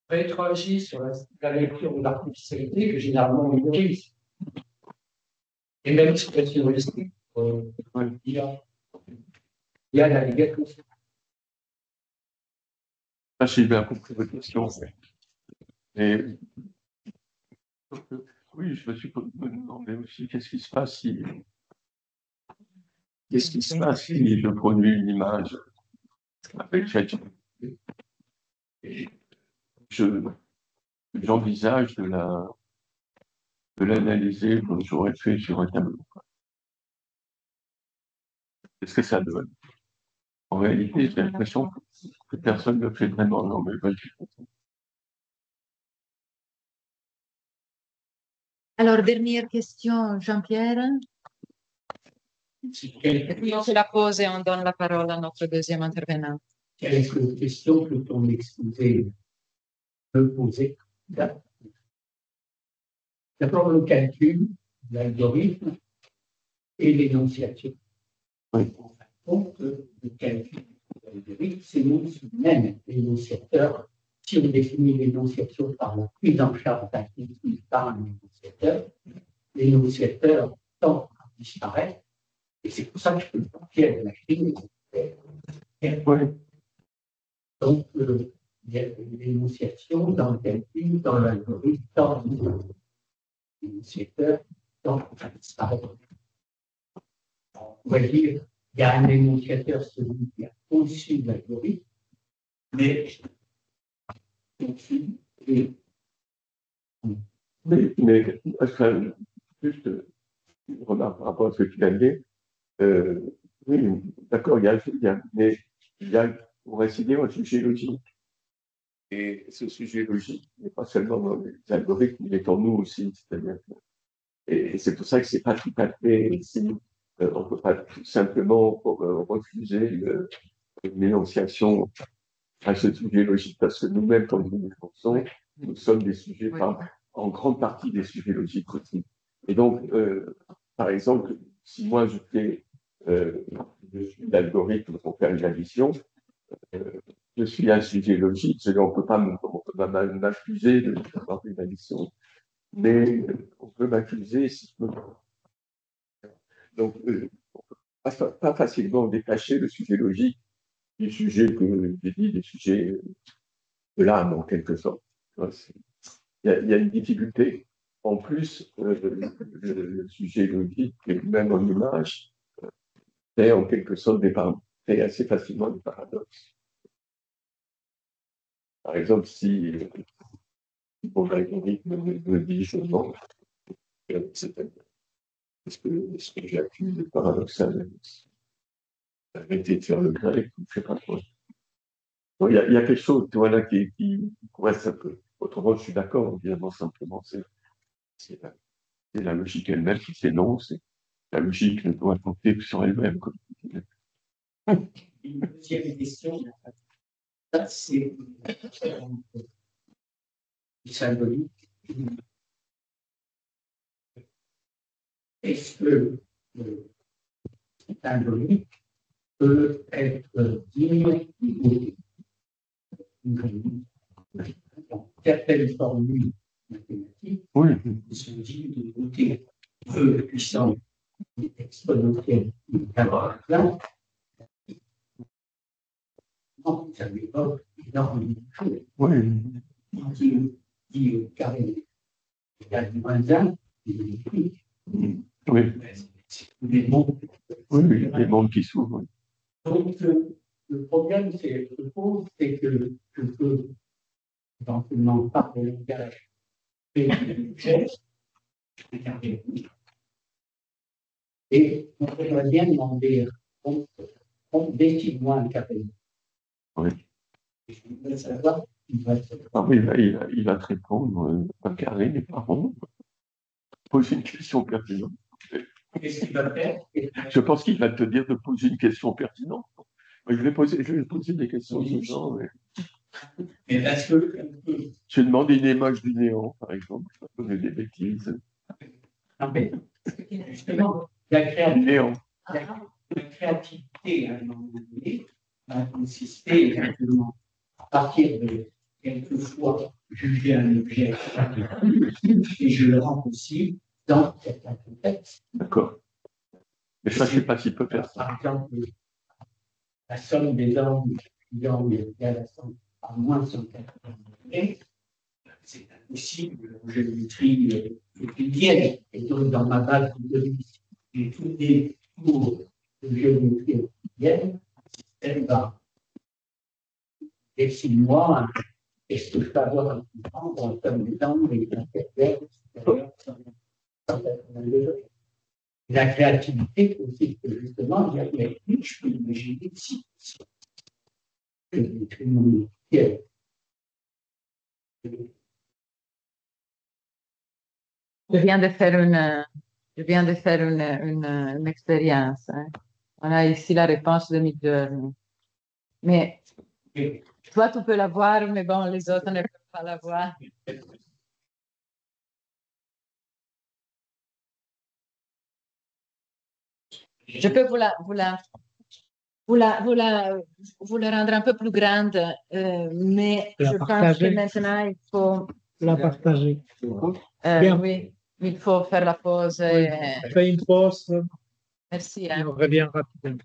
E: rétroagit sur la lecture de l'artificialité que généralement on minorise. Et même sur la sémiologie, il y a la négation.
B: J'ai bien compris votre question. Et, oui, je me suis demandé aussi qu'est-ce qui se passe si je produis une image avec ChatGPT et j'envisage de l'analyser comme j'aurais fait sur un tableau. Qu'est-ce que ça donne? En réalité, j'ai l'impression que personne ne le fait vraiment. Non, mais vas-y.
A: Alors, dernière question, Jean-Pierre. Et puis on fait la pause et on donne la parole à notre deuxième intervenant.
F: Quelques questions que ton exposé peut poser. D'abord, le calcul, l'algorithme et l'énonciation.
B: Oui.
F: En fin de compte, le calcul de l'algorithme, c'est même l'énonciateur. Si on définit l'énonciation par la prise en charge d'activité par un l'énonciateur tend à disparaître. Et c'est pour ça que je peux confier à la machine. Donc, il y a l'énonciation dans le calcul, dans l'algorithme, dans l'énonciateur, tend à disparaître. On pourrait dire il y a un énonciateur, celui qui a conçu l'algorithme, mais
B: enfin, juste une remarque par rapport à ce que tu as dit. Oui, d'accord, mais il y a, pour ainsi dire, un sujet logique. Et ce sujet logique n'est pas seulement dans les algorithmes, il est en nous aussi. C'est-à-dire et c'est pour ça que c'est pas tout à fait ici. On ne peut pas tout simplement refuser l'énonciation à ce sujet logique, parce que nous-mêmes, quand nous nous pensons, nous sommes des sujets, en grande partie des sujets logiques aussi. Et donc, par exemple, si moi je suis l'algorithme pour faire une addition, je suis un sujet logique, on ne peut pas m'accuser d'avoir une addition, mais on peut m'accuser si je me... Donc, on ne peut pas facilement détacher le sujet logique du sujet que j'ai dit, des sujets de l'âme, en quelque sorte. Il y a une difficulté. En plus, le sujet logique, même en image, fait en quelque sorte fait assez facilement des paradoxes. Par exemple, si mon algorithme me dit je pense, est-ce que j'accuse de paradoxal arrêter de faire le grec, je ne sais pas quoi. Bon, il y a quelque chose voilà, qui coince un peu. Autrement, je suis d'accord, évidemment, simplement, c'est la logique elle-même qui s'énonce. La logique ne doit compter que sur elle-même.
F: Une deuxième question, c'est symbolique. Est-ce que le symbolique peut être digne dans certaines formules mathématiques sont dignes de noter E puissance exponentielle plein. Non, ça lui évoque énormément de choses. Dit au carré égale moins 1, il est écrit.
B: Oui.
F: C'est tous les mondes.
B: Oui, les mondes qui s'ouvrent.
F: Donc, le problème, je pose, c'est que je peux éventuellement par le langage et le geste, et on pourrait bien demander, on décide moins un carré.
B: Oui.
F: Je voudrais savoir, il va
B: il va te répondre, un carré n'est pas rond. Pose une question pertinente.
F: Qu'est-ce qu'il va faire?
B: Je pense qu'il va te dire de poser une question pertinente. Je vais poser des questions de ce genre.
F: Mais est-ce que
B: je vais demander une image du néant, par exemple. Je vais poser des bêtises.
F: Non, mais justement, la créativité, à un moment donné, va consister exactement à partir de quelquefois juger un objet et je le rends possible dans certains contextes.
B: D'accord. Mais ça, je ne sais pas s'il peut faire ça.
F: Par exemple, la somme des angles est égale à la somme à moins 180 degrés. C'est impossible en géométrie euclidienne. Et donc, dans ma base de données, j'ai tous des cours de géométrie euclidienne. Elle va décide-moi est-ce que je peux avoir un comprendre en termes de temps et d'intervalle la créativité consiste justement à dire mais je peux imaginer si
A: Je viens de faire une expérience. Hein. On a ici la réponse de Midjourney. Mais toi, tu peux la voir, mais bon, les autres ne peuvent pas la voir. Je peux vous la rendre un peu plus grande, mais je pense que maintenant, il faut
C: la partager.
A: Oui, il faut faire la pause.
C: Fais une pause.
A: Merci.
C: Et on revient rapidement.